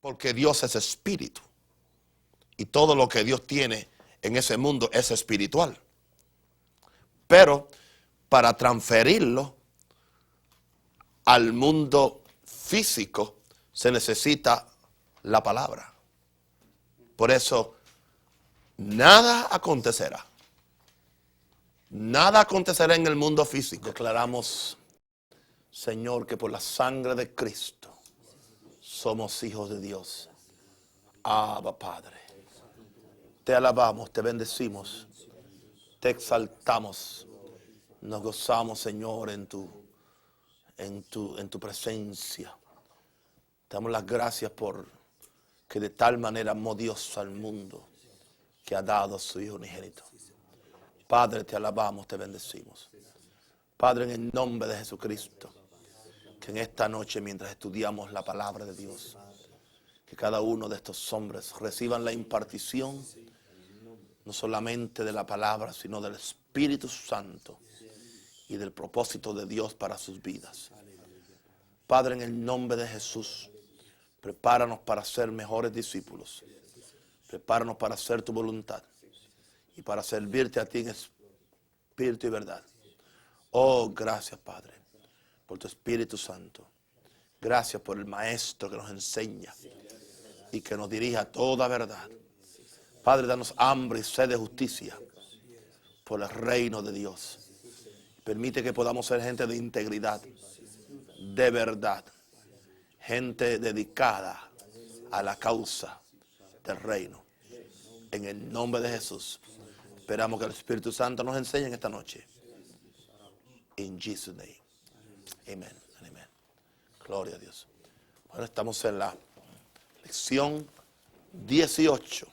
Porque Dios es espíritu. Y todo lo que Dios tiene en ese mundo es espiritual. Pero para transferirlo al mundo físico se necesita la palabra. Por eso, nada acontecerá. Nada acontecerá en el mundo físico. Declaramos, Señor, que por la sangre de Cristo somos hijos de Dios. Abba, Padre. Te alabamos, te bendecimos, te exaltamos. Nos gozamos, Señor, en tu presencia. Te damos las gracias por que de tal manera amó Dios al mundo que ha dado a su Hijo unigénito. Padre, te alabamos, te bendecimos. Padre, en el nombre de Jesucristo, que en esta noche, mientras estudiamos la palabra de Dios, que cada uno de estos hombres reciban la impartición, no solamente de la palabra, sino del Espíritu Santo y del propósito de Dios para sus vidas. Padre, en el nombre de Jesús, prepáranos para ser mejores discípulos. Prepáranos para hacer tu voluntad y para servirte a ti en espíritu y verdad. Oh, gracias, Padre, por tu Espíritu Santo. Gracias por el Maestro que nos enseña y que nos dirige a toda verdad. Padre, danos hambre y sed de justicia por el reino de Dios. Permite que podamos ser gente de integridad, de verdad, gente dedicada a la causa del reino. En el nombre de Jesús, esperamos que el Espíritu Santo nos enseñe en esta noche. In Jesus' name. Amen. Amen. Gloria a Dios. Bueno, estamos en la lección 18.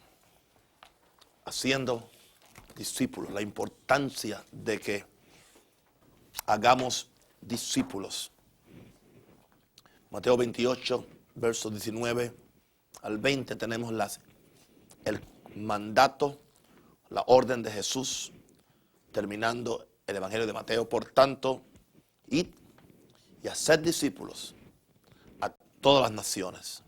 Haciendo discípulos. La importancia de que hagamos discípulos. Mateo 28, versos 19 al 20, tenemos el mandato, la orden de Jesús, terminando el Evangelio de Mateo. Por tanto, id y haced discípulos a todas las naciones,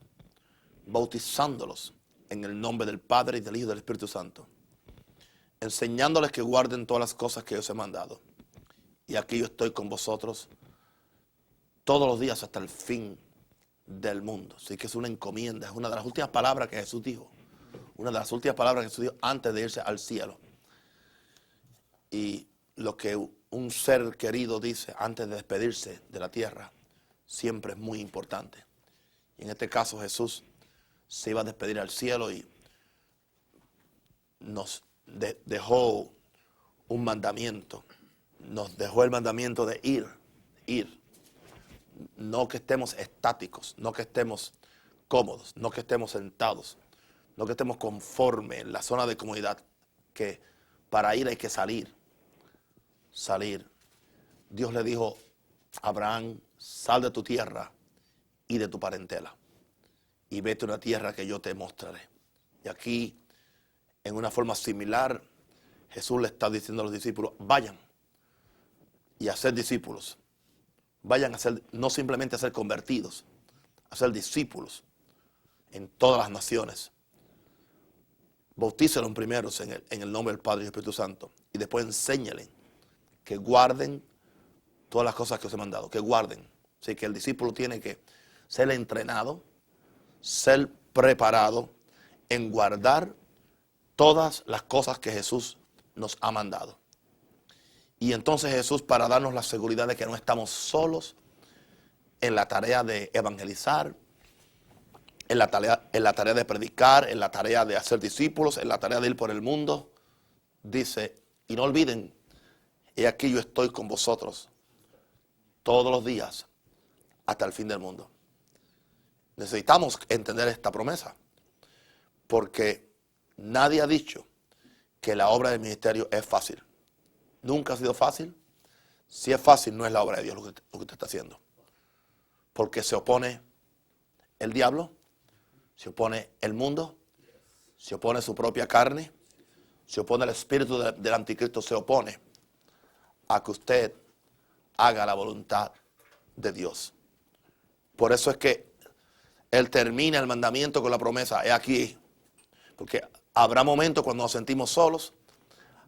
bautizándolos en el nombre del Padre y del Hijo y del Espíritu Santo, enseñándoles que guarden todas las cosas que yo os he mandado. Y aquí yo estoy con vosotros todos los días hasta el fin del mundo. Así que es una encomienda, es una de las últimas palabras que Jesús dijo. Una de las últimas palabras que Jesús dijo antes de irse al cielo. Y lo que un ser querido dice antes de despedirse de la tierra siempre es muy importante. Y en este caso Jesús se iba a despedir al cielo y nos dejó un mandamiento. Nos dejó el mandamiento de ir. No que estemos estáticos, no que estemos cómodos, no que estemos sentados, no que estemos conformes en la zona de comodidad, que para ir hay que salir. Dios le dijo a Abraham, sal de tu tierra y de tu parentela y vete a una tierra que yo te mostraré. Y aquí, en una forma similar, Jesús le está diciendo a los discípulos, vayan y a ser discípulos. Vayan a ser, no simplemente a ser convertidos, a ser discípulos en todas las naciones. Bautícenlos primero en el nombre del Padre y del Espíritu Santo. Y después enséñenles que guarden todas las cosas que os he mandado. Que guarden. Así que el discípulo tiene que ser entrenado, ser preparado en guardar todas las cosas que Jesús nos ha mandado. Y entonces Jesús, para darnos la seguridad de que no estamos solos en la tarea de evangelizar, en la tarea de predicar, en la tarea de hacer discípulos, en la tarea de ir por el mundo, dice, y no olviden, he aquí yo estoy con vosotros todos los días hasta el fin del mundo. Necesitamos entender esta promesa, porque nadie ha dicho que la obra del ministerio es fácil. Nunca ha sido fácil. Si es fácil, no es la obra de Dios lo que usted está haciendo. Porque se opone el diablo, se opone el mundo, se opone su propia carne, se opone el espíritu del anticristo, se opone a que usted haga la voluntad de Dios. Por eso es que Él termina el mandamiento con la promesa, he aquí. Porque habrá momentos cuando nos sentimos solos,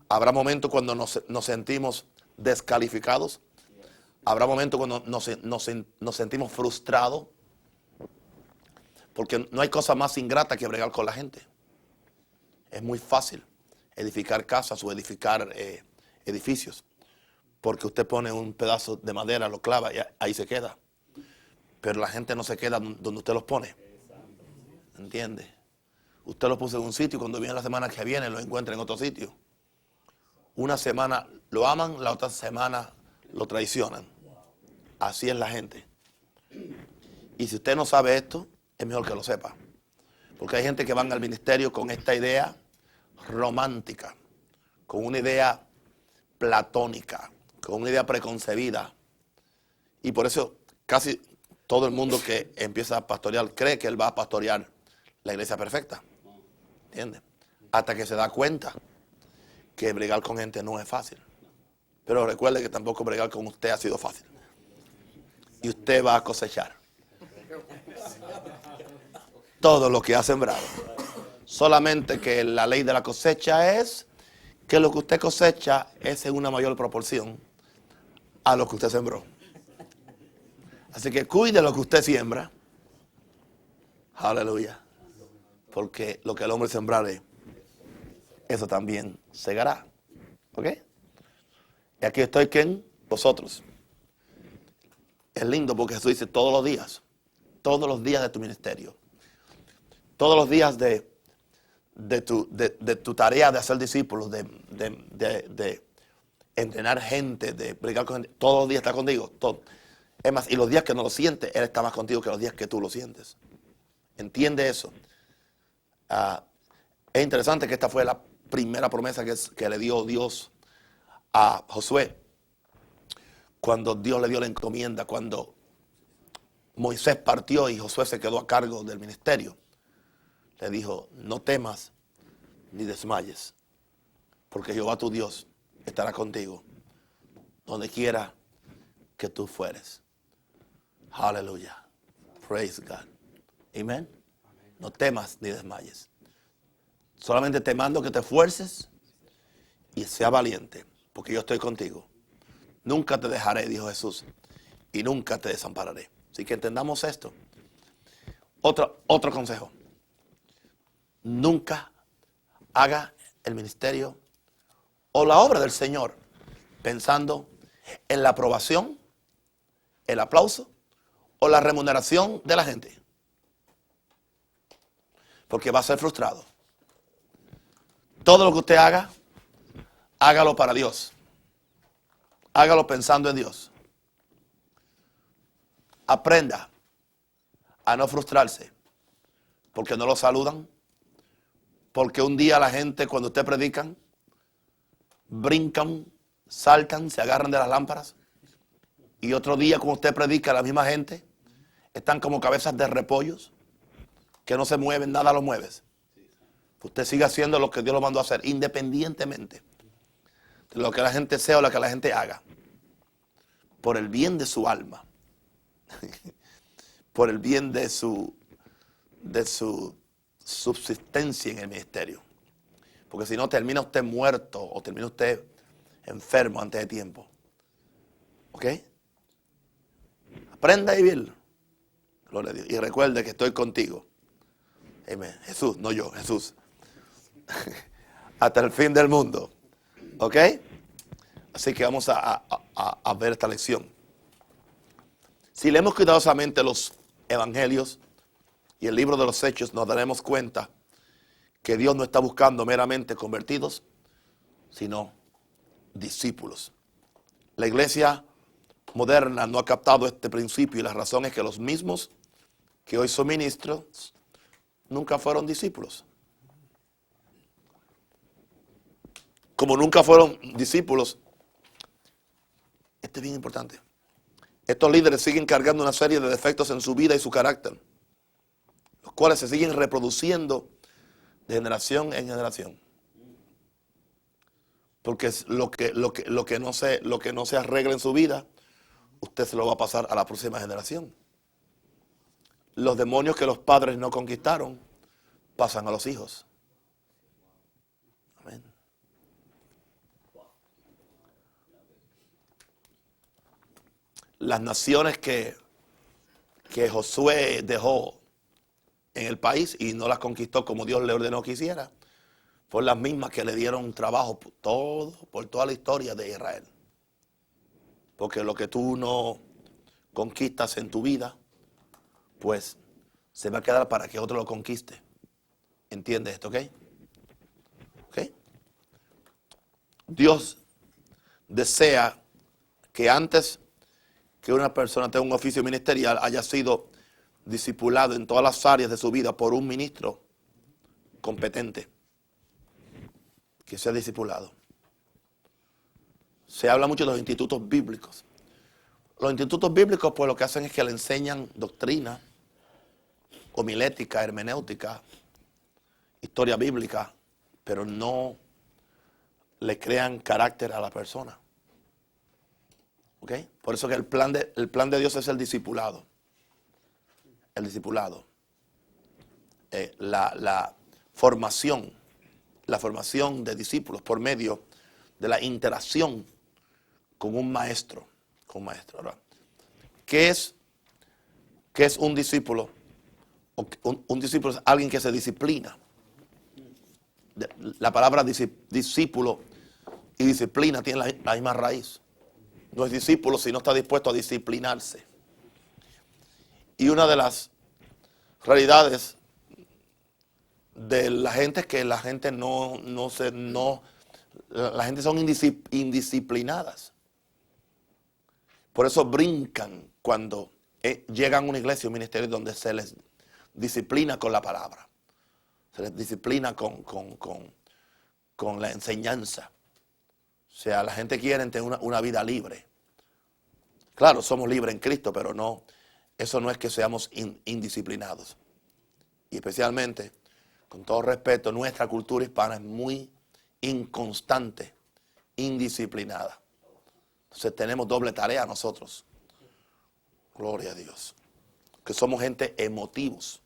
habrá momentos cuando nos sentimos descalificados, habrá momentos cuando nos sentimos frustrados, porque no hay cosa más ingrata que bregar con la gente. Es muy fácil edificar casas o edificar edificios, porque usted pone un pedazo de madera, lo clava y ahí se queda. Pero la gente no se queda donde usted los pone. ¿Entiende? Usted lo puso en un sitio y cuando viene la semana que viene lo encuentra en otro sitio. Una semana lo aman, la otra semana lo traicionan. Así es la gente. Y si usted no sabe esto, es mejor que lo sepa. Porque hay gente que van al ministerio con esta idea romántica, con una idea platónica, con una idea preconcebida. Y por eso casi todo el mundo que empieza a pastorear cree que él va a pastorear la iglesia perfecta. ¿Entiende? Hasta que se da cuenta que bregar con gente no es fácil. Pero recuerde que tampoco bregar con usted ha sido fácil. Y usted va a cosechar todo lo que ha sembrado. Solamente que la ley de la cosecha es que lo que usted cosecha es en una mayor proporción a lo que usted sembró. Así que cuide lo que usted siembra. Aleluya. Porque lo que el hombre sembrare, eso también segará. ¿Ok? Y aquí estoy con vosotros. Es lindo porque Jesús dice todos los días de tu ministerio, todos los días de tu tarea de hacer discípulos, de entrenar gente, de brigar con gente, todos los días está contigo. Todo. Es más, y los días que no lo sientes, Él está más contigo que los días que tú lo sientes. Entiende eso. Es interesante que esta fue la primera promesa que le dio Dios a Josué. Cuando Dios le dio la encomienda, cuando Moisés partió y Josué se quedó a cargo del ministerio, le dijo, no temas ni desmayes, porque Jehová tu Dios estará contigo donde quiera que tú fueres. Aleluya. Praise God. Amén. No temas ni desmayes. Solamente te mando que te esfuerces y sea valiente, porque yo estoy contigo. Nunca te dejaré, dijo Jesús, y nunca te desampararé. Así que entendamos esto. Otro consejo. Nunca haga el ministerio o la obra del Señor pensando en la aprobación, el aplauso o la remuneración de la gente. Porque va a ser frustrado. Todo lo que usted haga, hágalo para Dios. Hágalo pensando en Dios. Aprenda a no frustrarse porque no lo saludan, porque un día la gente cuando usted predican brincan, saltan, se agarran de las lámparas, y otro día cuando usted predica la misma gente están como cabezas de repollos que no se mueven, nada los mueve. Usted sigue haciendo lo que Dios lo mandó a hacer independientemente de lo que la gente sea o lo que la gente haga, por el bien de su alma, por el bien de su subsistencia en el ministerio. Porque si no, termina usted muerto o termina usted enfermo antes de tiempo. ¿Ok? Aprenda a vivir. Gloria a Dios. Y recuerde que estoy contigo. Amén. Jesús, no yo, Jesús. Hasta el fin del mundo. ¿Ok? Así que vamos a ver esta lección. Si leemos cuidadosamente los evangelios y el libro de los Hechos, nos daremos cuenta que Dios no está buscando meramente convertidos, sino discípulos. La iglesia moderna no ha captado este principio y la razón es que los mismos que hoy son ministros nunca fueron discípulos. Como nunca fueron discípulos, esto es bien importante. Estos líderes siguen cargando una serie de defectos en su vida y su carácter, los cuales se siguen reproduciendo de generación en generación. Porque lo que no se arregla en su vida, usted se lo va a pasar a la próxima generación. los demonios que los padres no conquistaron pasan a los hijos. Amén. Las naciones que Josué dejó en el país y no las conquistó como Dios le ordenó que hiciera, fueron las mismas que le dieron trabajo por toda la historia de Israel. Porque lo que tú no conquistas en tu vida, pues se va a quedar para que otro lo conquiste. ¿Entiendes esto, ok? ¿Ok? Dios desea que antes que una persona tenga un oficio ministerial haya sido discipulado en todas las áreas de su vida por un ministro competente, que sea discipulado. Se habla mucho de los institutos bíblicos. Los institutos bíblicos pues lo que hacen es que le enseñan doctrina, homilética, hermenéutica, historia bíblica, pero no le crean carácter a la persona. ¿Ok? Por eso que el plan de Dios es el discipulado. El discipulado. La formación de discípulos por medio de la interacción con un maestro. Ahora, ¿qué es un discípulo? Un discípulo es alguien que se disciplina. La palabra discípulo y disciplina tienen la misma raíz. No es discípulo si no está dispuesto a disciplinarse. Y una de las realidades de la gente es que la gente la gente son indisciplinadas. Por eso brincan cuando llegan a una iglesia o un ministerio donde se les disciplina con la palabra. Se les disciplina con la enseñanza. O sea, la gente quiere tener una vida libre. Claro, somos libres en Cristo, pero no, eso no es que seamos indisciplinados. Y especialmente, con todo respeto, nuestra cultura hispana es muy inconstante, indisciplinada. Entonces tenemos doble tarea nosotros. Gloria a Dios. Que somos gente emotivos.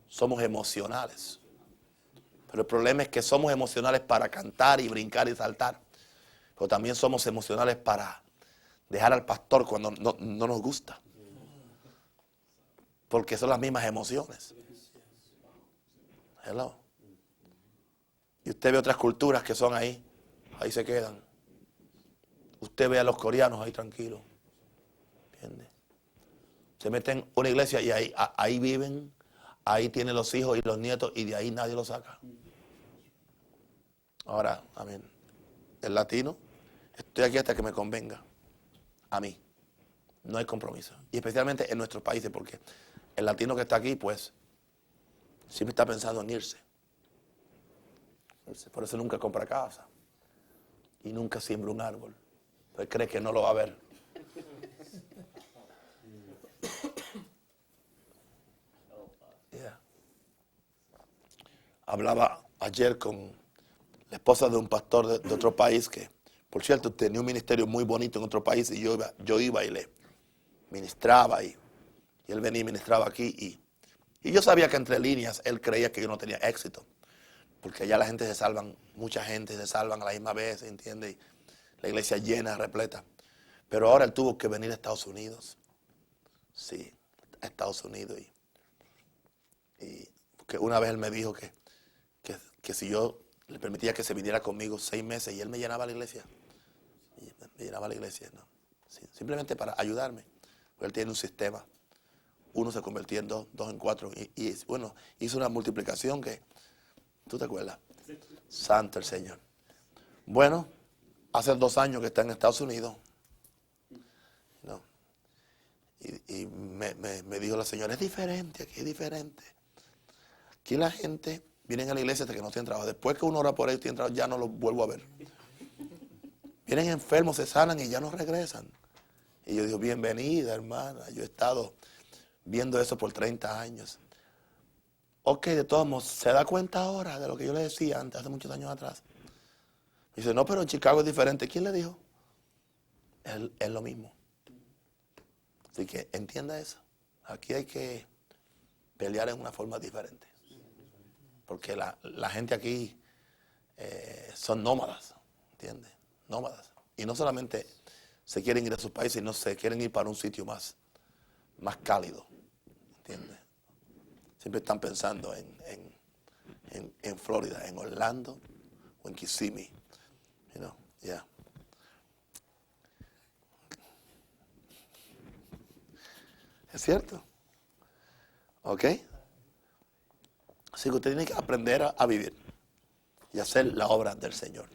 Somos emocionales. Pero el problema es que somos emocionales para cantar y brincar y saltar. Pero también somos emocionales para dejar al pastor cuando no nos gusta. Porque son las mismas emociones. Hello. Y usted ve otras culturas que son ahí se quedan. Usted ve a los coreanos ahí tranquilos. ¿Entiende? Se meten en una iglesia y ahí viven, ahí tienen los hijos y los nietos y de ahí nadie los saca. Ahora, amén. El latino, estoy aquí hasta que me convenga. A mí. No hay compromiso. Y especialmente en nuestros países, porque el latino que está aquí, pues, siempre está pensando en irse. Por eso nunca compra casa. Y nunca siembra un árbol. Pues cree que no lo va a ver. Yeah. Hablaba ayer con la esposa de un pastor de otro país que, por cierto, tenía un ministerio muy bonito en otro país y yo iba y le ministraba y él venía y ministraba aquí y yo sabía que entre líneas él creía que yo no tenía éxito porque allá la gente se salvan, mucha gente se salvan a la misma vez, ¿entiende? Y la iglesia llena, repleta. Pero ahora él tuvo que venir a Estados Unidos. Sí, a Estados Unidos y porque una vez él me dijo que si yo le permitía que se viniera conmigo 6 meses y él me llenaba la iglesia. Me llenaba la iglesia, ¿no? Sí, simplemente para ayudarme. Él tiene un sistema. Uno se convirtió en dos en cuatro. Y bueno, hizo una multiplicación que, ¿tú te acuerdas? Santo el Señor. Bueno, hace 2 años que está en Estados Unidos. ¿No? Y me dijo la señora, es diferente, aquí es diferente. Aquí la gente viene a la iglesia hasta que no tienen trabajo. Después que uno ora por ellos, tienen trabajo, ya no los vuelvo a ver. Vienen enfermos, se sanan y ya no regresan. Y yo digo, bienvenida, hermana. Yo he estado viendo eso por 30 años. Ok, de todos modos, ¿se da cuenta ahora de lo que yo le decía antes, hace muchos años atrás? Dice, no, pero en Chicago es diferente. ¿Quién le dijo? Es lo mismo. Así que entienda eso. Aquí hay que pelear en una forma diferente. Porque la gente aquí son nómadas, ¿entiendes? Nómadas. Y no solamente se quieren ir a sus países, sino se quieren ir para un sitio más cálido, ¿entiendes? Siempre están pensando en Florida, en Orlando o en Kissimmee, you know, yeah. ¿Es cierto? ¿Ok? Así que usted tiene que aprender a vivir y hacer la obra del Señor.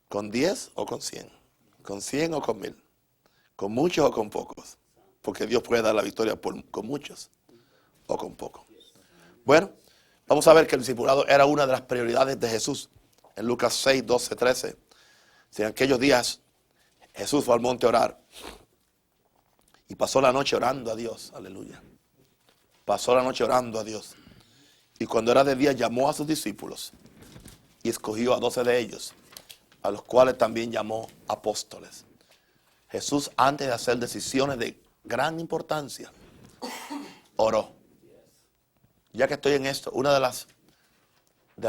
Con 10 o con 100, con 100 o con 1000, con muchos o con pocos, porque Dios puede dar la victoria con muchos o con pocos. Bueno, vamos a ver que el discipulado era una de las prioridades de Jesús. En Lucas 6, 12, 13, en aquellos días Jesús fue al monte a orar y pasó la noche orando a Dios, aleluya. Pasó la noche orando a Dios. Y cuando era de día llamó a sus discípulos y escogió a 12 de ellos, a los cuales también llamó apóstoles. Jesús, antes de hacer decisiones de gran importancia, oró. Ya que estoy en esto, una de las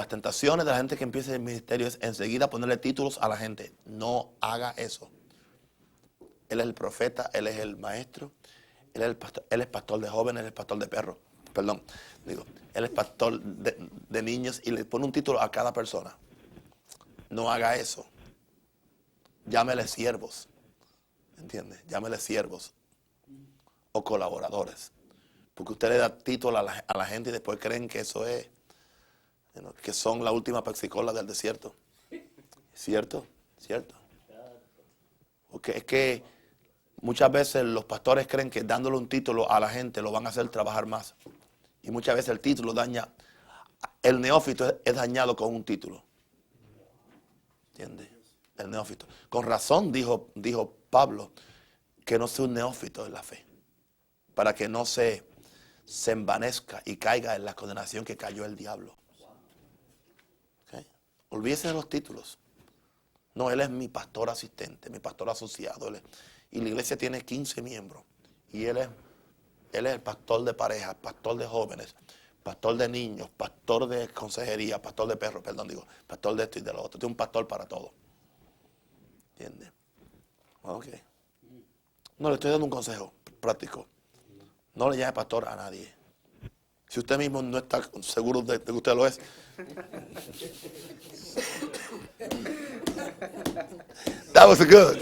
tentaciones de la gente que empieza el ministerio es enseguida ponerle títulos a la gente. No haga eso. Él es el profeta, él es el maestro, él es pastor de jóvenes, él es pastor de perros. Perdón, él es pastor de niños y le pone un título a cada persona. No haga eso. Llámele siervos. ¿Entiendes? Llámele siervos o colaboradores. Porque usted le da título a la gente y después creen que eso es, que son la última pexicola del desierto. ¿Cierto? ¿Cierto? Porque es que muchas veces los pastores creen que dándole un título a la gente lo van a hacer trabajar más. Y muchas veces el título daña. El neófito es dañado con un título. ¿Entiendes? El neófito. Con razón dijo Pablo que no sea un neófito en la fe. Para que no se envanezca y caiga en la condenación que cayó el diablo. ¿Okay? Olvídese de los títulos. No, él es mi pastor asistente, mi pastor asociado. Y la iglesia tiene 15 miembros. Y él es el pastor de parejas, pastor de jóvenes, pastor de niños, pastor de consejería, pastor de perros, pastor de esto y de lo otro. Tiene un pastor para todo. ¿Entiendes? Ok. No, le estoy dando un consejo práctico. No le llame pastor a nadie. Si usted mismo no está seguro de que usted lo es. That was good.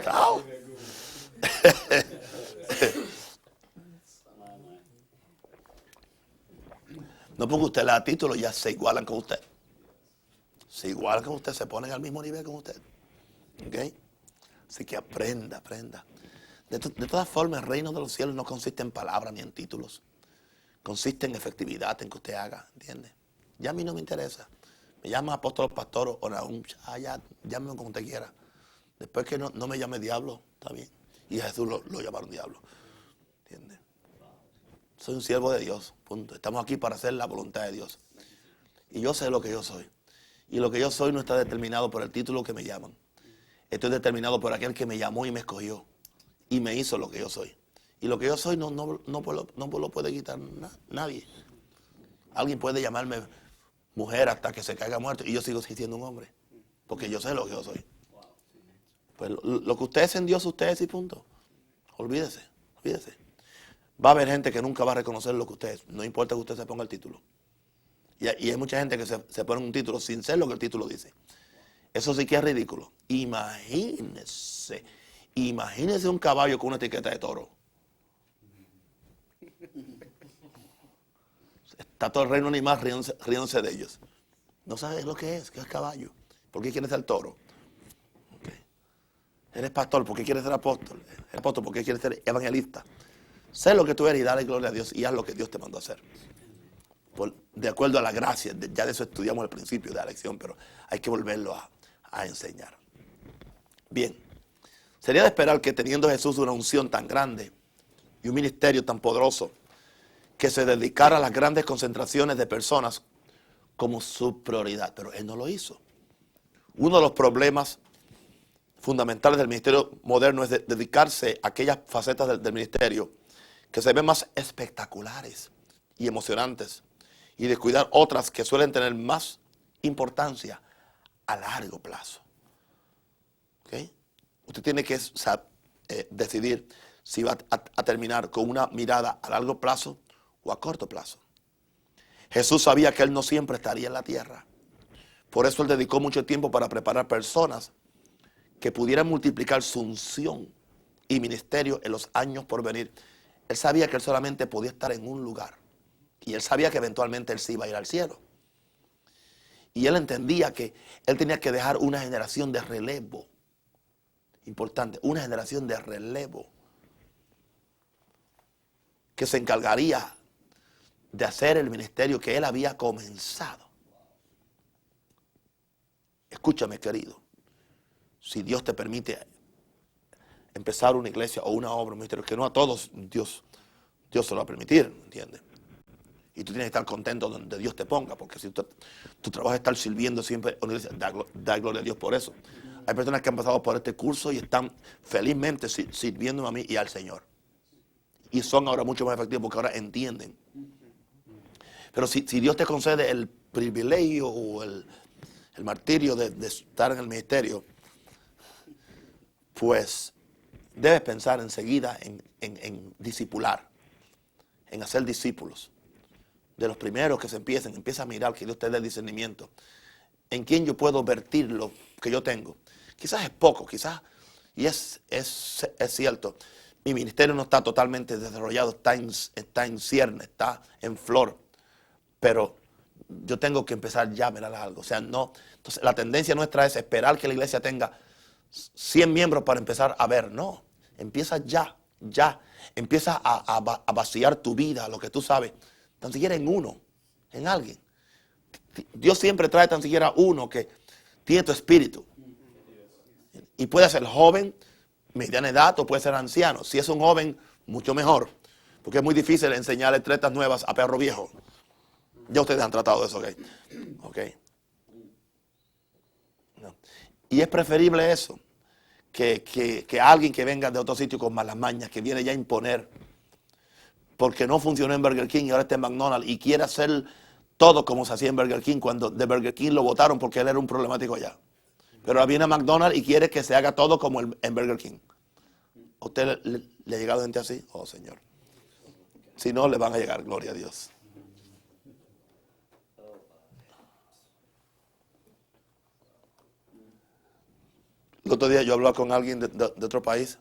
No. No porque usted le da título, ya se igualan con usted. Se igualan con usted, se ponen al mismo nivel con usted. ¿Ok? Así que aprenda. De todas formas, el reino de los cielos no consiste en palabras ni en títulos. Consiste en efectividad, en que usted haga, ¿entiende? Ya a mí no me interesa. Me llama apóstol, pastor o Nahum, ya, llámeme como usted quiera. Después que no me llame diablo, está bien. Y a Jesús lo llamaron diablo. ¿Entiende? Soy un siervo de Dios, punto. Estamos aquí para hacer la voluntad de Dios. Y yo sé lo que yo soy. Y lo que yo soy no está determinado por el título que me llaman. Estoy determinado por aquel que me llamó y me escogió. Y me hizo lo que yo soy. Y lo que yo soy no lo puede quitar nadie. Alguien puede llamarme mujer hasta que se caiga muerto y yo sigo siendo un hombre. Porque yo sé lo que yo soy. Pues lo que usted es en Dios, usted es y punto. Olvídese. Va a haber gente que nunca va a reconocer lo que usted es. No importa que usted se ponga el título. Y hay mucha gente que se pone un título sin ser lo que el título dice. Eso sí que es ridículo. Imagínese un caballo con una etiqueta de toro. Está todo el reino animal riéndose de ellos. No sabes lo que es caballo. ¿Por qué quieres ser toro? Okay. Eres pastor, ¿por qué quieres ser apóstol? Eres apóstol, ¿por qué quieres ser evangelista? Sé lo que tú eres y dale gloria a Dios y haz lo que Dios te mandó a hacer. De acuerdo a la gracia, ya de eso estudiamos al principio de la lección, pero hay que volverlo a enseñar. Bien, sería de esperar que teniendo Jesús una unción tan grande y un ministerio tan poderoso, que se dedicara a las grandes concentraciones de personas como su prioridad, pero Él no lo hizo. Uno de los problemas fundamentales del ministerio moderno es dedicarse a aquellas facetas del ministerio que se ven más espectaculares y emocionantes, y descuidar otras que suelen tener más importancia a largo plazo. ¿Okay? Usted tiene que decidir si va a terminar con una mirada a largo plazo o a corto plazo. Jesús sabía que Él no siempre estaría en la tierra. Por eso Él dedicó mucho tiempo para preparar personas que pudieran multiplicar su unción y ministerio en los años por venir. Él sabía que Él solamente podía estar en un lugar. Y Él sabía que eventualmente Él se iba a ir al cielo. Y Él entendía que Él tenía que dejar una generación de relevo. Importante, una generación de relevo que se encargaría de hacer el ministerio que Él había comenzado. Escúchame, querido. Si Dios te permite empezar una iglesia o una obra, un ministerio, que no a todos Dios se lo va a permitir, ¿entiendes? Y tú tienes que estar contento donde Dios te ponga, porque si tu trabajo es estar sirviendo siempre a una iglesia, da gloria a Dios por eso. Hay personas que han pasado por este curso y están felizmente sirviéndome a mí y al Señor. Y son ahora mucho más efectivos porque ahora entienden. Pero si Dios te concede el privilegio o el martirio de estar en el ministerio, pues debes pensar enseguida en discipular, en hacer discípulos. De los primeros que empieza a mirar, que Dios te dé discernimiento. ¿En quién yo puedo vertir lo que yo tengo? Quizás es poco, quizás, y es cierto, mi ministerio no está totalmente desarrollado, está en cierne, está en flor, pero yo tengo que empezar ya a mirar algo. O sea, no, entonces la tendencia nuestra es esperar que la iglesia tenga 100 miembros para empezar a ver. No, empieza ya, empieza a vaciar tu vida, lo que tú sabes, tan siquiera en uno, en alguien. Dios siempre trae tan siquiera uno que tiene tu espíritu. Y puede ser joven, mediana edad o puede ser anciano. Si es un joven, mucho mejor. Porque es muy difícil enseñarle tretas nuevas a perro viejo. Ya ustedes han tratado de eso, ¿ok? No. Y es preferible eso, que alguien que venga de otro sitio con malas mañas, que viene ya a imponer, porque no funcionó en Burger King y ahora está en McDonald's y quiere hacer todo como se hacía en Burger King, cuando de Burger King lo votaron porque él era un problemático allá. Pero ahora viene a McDonald's y quiere que se haga todo como en Burger King. ¿A usted le ha llegado gente así? Oh, Señor. Si no, le van a llegar, gloria a Dios. El otro día yo hablaba con alguien de otro país.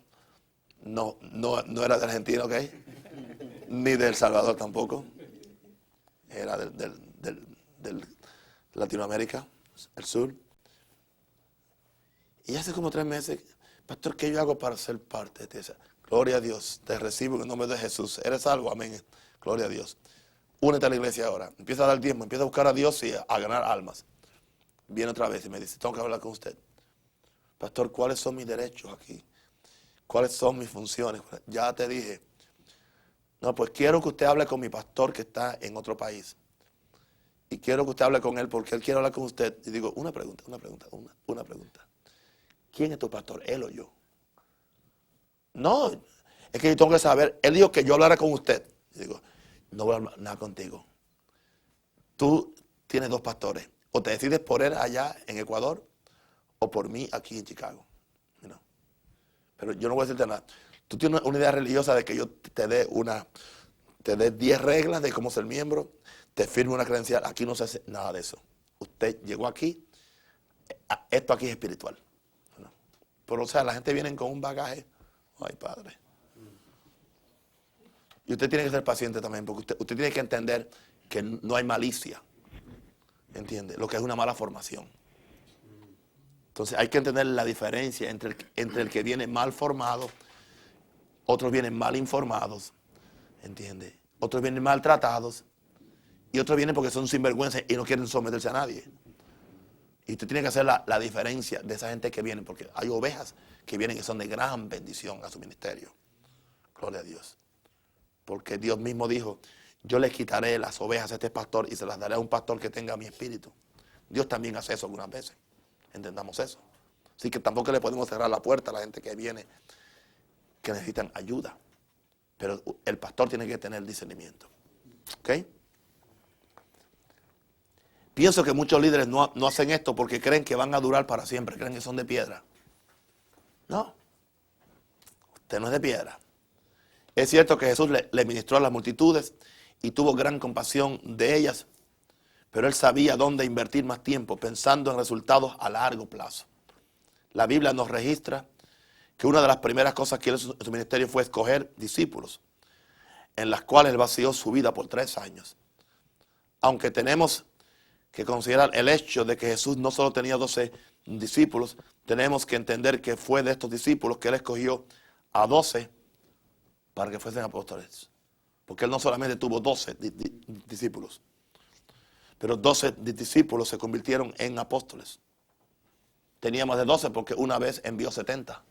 No era de Argentina, ¿ok? Ni de El Salvador tampoco. Era del Latinoamérica, el sur. Y hace como 3 meses, pastor, ¿qué yo hago para ser parte de esa? Gloria a Dios, te recibo en el nombre de Jesús. ¿Eres salvo? Amén. Gloria a Dios. Únete a la iglesia ahora. Empieza a dar tiempo, empieza a buscar a Dios y a ganar almas. Viene otra vez y me dice, tengo que hablar con usted. Pastor, ¿cuáles son mis derechos aquí? ¿Cuáles son mis funciones? Ya te dije. No, pues quiero que usted hable con mi pastor que está en otro país. Y quiero que usted hable con él porque él quiere hablar con usted. Y digo, una pregunta. ¿Quién es tu pastor? ¿Él o yo? No, es que yo tengo que saber. Él dijo que yo hablara con usted. Y digo, no voy a hablar nada contigo. Tú tienes 2 pastores. O te decides por él allá en Ecuador o por mí aquí en Chicago. No. Pero yo no voy a decirte nada. Tú tienes una idea religiosa de que yo te dé 10 reglas de cómo ser miembro, te firme una credencial. Aquí no se hace nada de eso. Usted llegó aquí, esto aquí es espiritual. ¿No? Pero o sea, la gente viene con un bagaje. Ay, Padre. Y usted tiene que ser paciente también, porque usted tiene que entender que no hay malicia. ¿Entiende? Lo que es una mala formación. Entonces hay que entender la diferencia entre el que viene mal formado, otros vienen mal informados, ¿entiende? Otros vienen maltratados y otros vienen porque son sinvergüenza y no quieren someterse a nadie. Y usted tiene que hacer la diferencia de esa gente que viene, porque hay ovejas que vienen que son de gran bendición a su ministerio. Gloria a Dios. Porque Dios mismo dijo, yo les quitaré las ovejas a este pastor y se las daré a un pastor que tenga mi espíritu. Dios también hace eso algunas veces. Entendamos eso. Así que tampoco le podemos cerrar la puerta a la gente que viene, que necesitan ayuda. Pero el pastor tiene que tener discernimiento. ¿Ok? Pienso que muchos líderes no hacen esto porque creen que van a durar para siempre, creen que son de piedra. No, usted no es de piedra. Es cierto que Jesús le ministró a las multitudes y tuvo gran compasión de ellas, pero él sabía dónde invertir más tiempo, pensando en resultados a largo plazo. La Biblia nos registra que una de las primeras cosas que hizo en su ministerio fue escoger discípulos, en las cuales él vació su vida por 3 años. Aunque tenemos que considerar el hecho de que Jesús no solo tenía 12 discípulos, tenemos que entender que fue de estos discípulos que él escogió a 12 para que fuesen apóstoles. Porque él no solamente tuvo 12 discípulos, pero 12 discípulos se convirtieron en apóstoles. Tenía más de 12 porque una vez envió 70.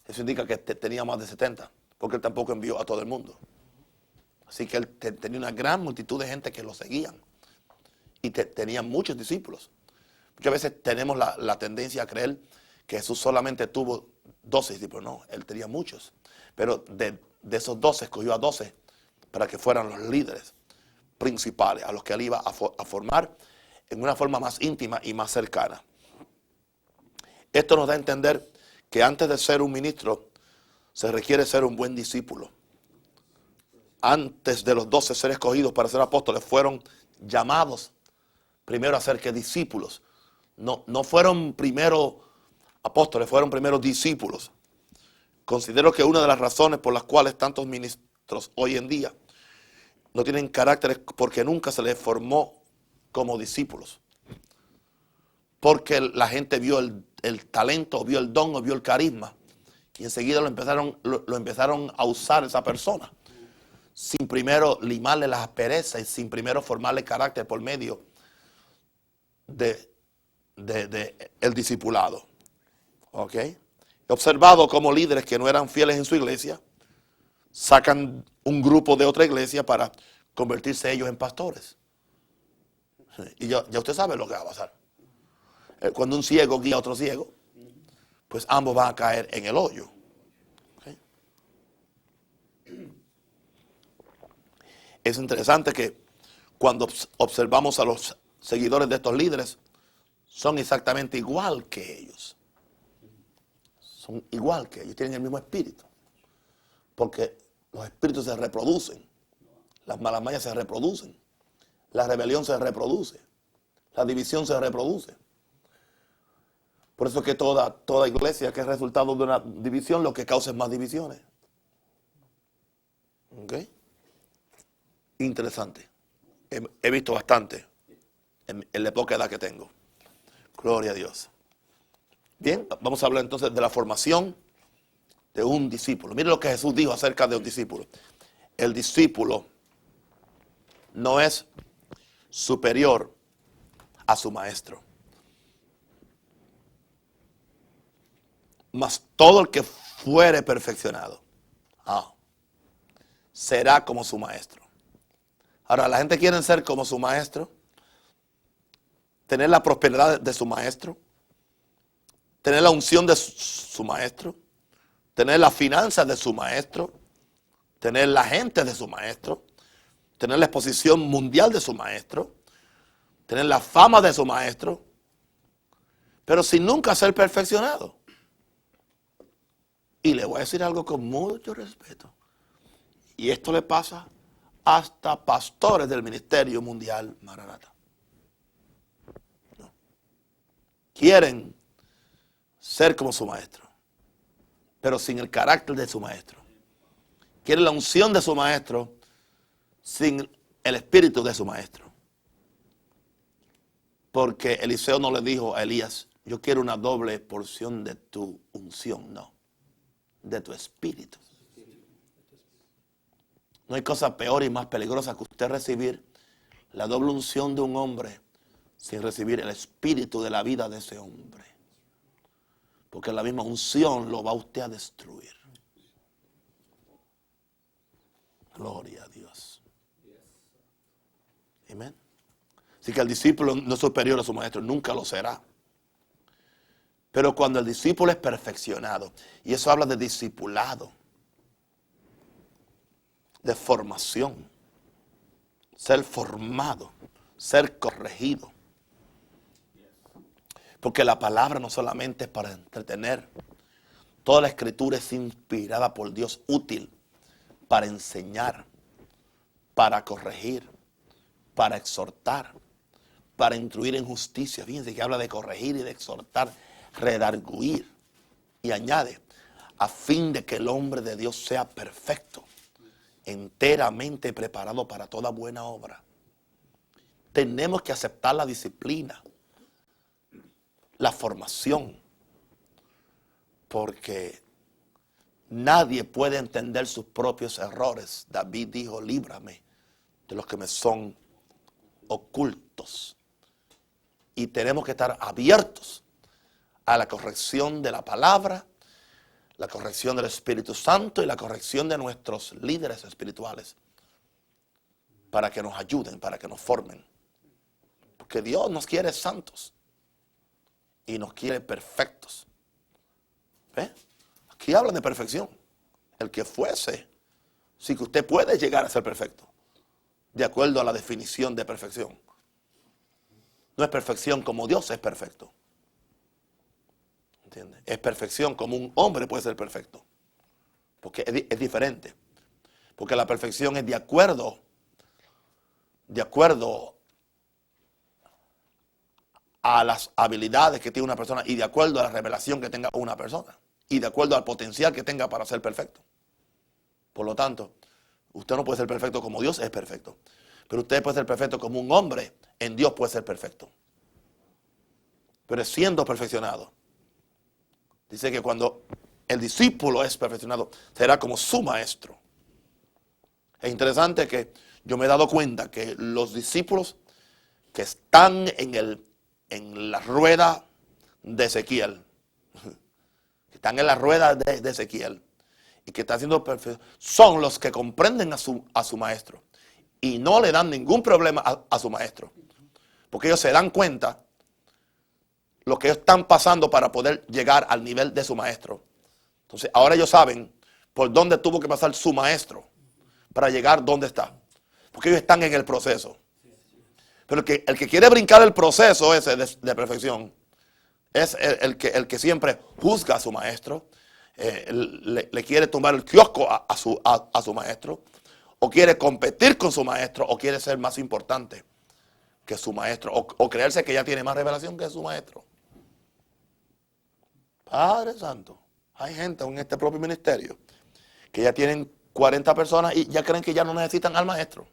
Eso indica que tenía más de 70, porque él tampoco envió a todo el mundo. Así que él tenía una gran multitud de gente que lo seguían. Y tenía muchos discípulos. Muchas veces tenemos la tendencia a creer que Jesús solamente tuvo 12 discípulos. No, él tenía muchos. Pero de esos 12 escogió a 12 para que fueran los líderes principales, a los que él iba a formar en una forma más íntima y más cercana. Esto nos da a entender que antes de ser un ministro se requiere ser un buen discípulo. Antes de los 12 ser escogidos para ser apóstoles, fueron llamados primero a ser que discípulos. No fueron primero apóstoles, fueron primero discípulos. Considero que una de las razones por las cuales tantos ministros hoy en día no tienen carácter es porque nunca se les formó como discípulos. Porque la gente vio el talento, vio el don o vio el carisma. Y enseguida lo empezaron a usar esa persona. Sin primero limarle las asperezas y sin primero formarle carácter por medio de el discipulado. ¿Ok? He observado como líderes que no eran fieles en su iglesia sacan un grupo de otra iglesia para convertirse ellos en pastores. Y ya usted sabe lo que va a pasar. Cuando un ciego guía a otro ciego, pues ambos van a caer en el hoyo. ¿Okay? Es interesante que cuando observamos a los seguidores de estos líderes, son exactamente igual que ellos. Son igual que ellos, tienen el mismo espíritu. Porque los espíritus se reproducen, las malas mañas se reproducen, la rebelión se reproduce, la división se reproduce. Por eso es que toda iglesia que es resultado de una división, lo que causa es más divisiones. ¿Ok? Interesante. He visto bastante en la poca edad que tengo. Gloria a Dios. Bien, vamos a hablar entonces de la formación de un discípulo. Mire lo que Jesús dijo acerca de un discípulo. El discípulo no es superior a su maestro. Mas todo el que fuere perfeccionado será como su maestro. Ahora, la gente quiere ser como su maestro, tener la prosperidad de su maestro, tener la unción de su maestro, tener las finanzas de su maestro, tener la gente de su maestro, tener la exposición mundial de su maestro, tener la fama de su maestro, pero sin nunca ser perfeccionado. Y le voy a decir algo con mucho respeto. Y esto le pasa hasta pastores del Ministerio Mundial Maranatha. No. Quieren ser como su maestro, pero sin el carácter de su maestro. Quieren la unción de su maestro sin el espíritu de su maestro. Porque Eliseo no le dijo a Elías, yo quiero una doble porción de tu unción, no, de tu espíritu. No hay cosa peor y más peligrosa que usted recibir la doble unción de un hombre sin recibir el espíritu de la vida de ese hombre. Porque la misma unción lo va usted a destruir. Gloria a Dios. Amén. Así que el discípulo no es superior a su maestro, nunca lo será. Pero cuando el discípulo es perfeccionado, y eso habla de discipulado, de formación. Ser formado, ser corregido. Porque la palabra no solamente es para entretener. Toda la escritura es inspirada por Dios, útil para enseñar, para corregir, para exhortar, para instruir en justicia. Fíjense que habla de corregir y de exhortar, redarguir. Y añade, a fin de que el hombre de Dios sea perfecto, enteramente preparado para toda buena obra. Tenemos que aceptar la disciplina, la formación, porque nadie puede entender sus propios errores. David dijo, líbrame de los que me son ocultos. Y tenemos que estar abiertos a la corrección de la palabra, la corrección del Espíritu Santo y la corrección de nuestros líderes espirituales, para que nos ayuden, para que nos formen. Porque Dios nos quiere santos y nos quiere perfectos. ¿Ve? Aquí habla de perfección. El que fuese, sí que usted puede llegar a ser perfecto, de acuerdo a la definición de perfección. No es perfección como Dios es perfecto. ¿Entiende? Es perfección como un hombre puede ser perfecto. Porque es diferente. Porque la perfección es de acuerdo a las habilidades que tiene una persona y de acuerdo a la revelación que tenga una persona y de acuerdo al potencial que tenga para ser perfecto. Por lo tanto, usted no puede ser perfecto como Dios es perfecto, pero usted puede ser perfecto como un hombre en Dios puede ser perfecto. Pero siendo perfeccionado, dice que cuando el discípulo es perfeccionado, será como su maestro. Es interesante que yo me he dado cuenta que los discípulos que están en la rueda de Ezequiel, que están en la rueda de Ezequiel y que están siendo perfectos, son los que comprenden a su maestro y no le dan ningún problema a su maestro, porque ellos se dan cuenta lo que ellos están pasando para poder llegar al nivel de su maestro. Entonces ahora ellos saben por dónde tuvo que pasar su maestro para llegar donde está, porque ellos están en el proceso. Pero el que quiere brincar el proceso ese de perfección es el que siempre juzga a su maestro, le quiere tumbar el kiosco a su maestro, o quiere competir con su maestro, o quiere ser más importante que su maestro, o creerse que ya tiene más revelación que su maestro. Padre Santo, hay gente en este propio ministerio que ya tienen 40 personas y ya creen que ya no necesitan al maestro.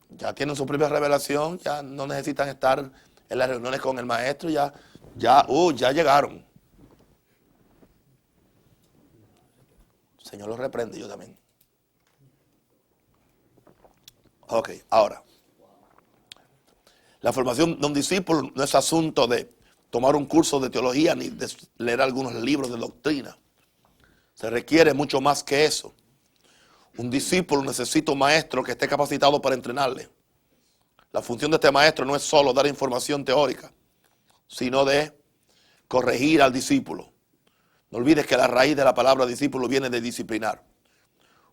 Ya tienen su propia revelación, ya no necesitan estar en las reuniones con el maestro, ya llegaron. El Señor los reprende, yo también. Ok, ahora. La formación de un discípulo no es asunto de tomar un curso de teología ni de leer algunos libros de doctrina. Se requiere mucho más que eso. Un discípulo necesita un maestro que esté capacitado para entrenarle. La función de este maestro no es solo dar información teórica, sino de corregir al discípulo. No olvides que la raíz de la palabra discípulo viene de disciplinar.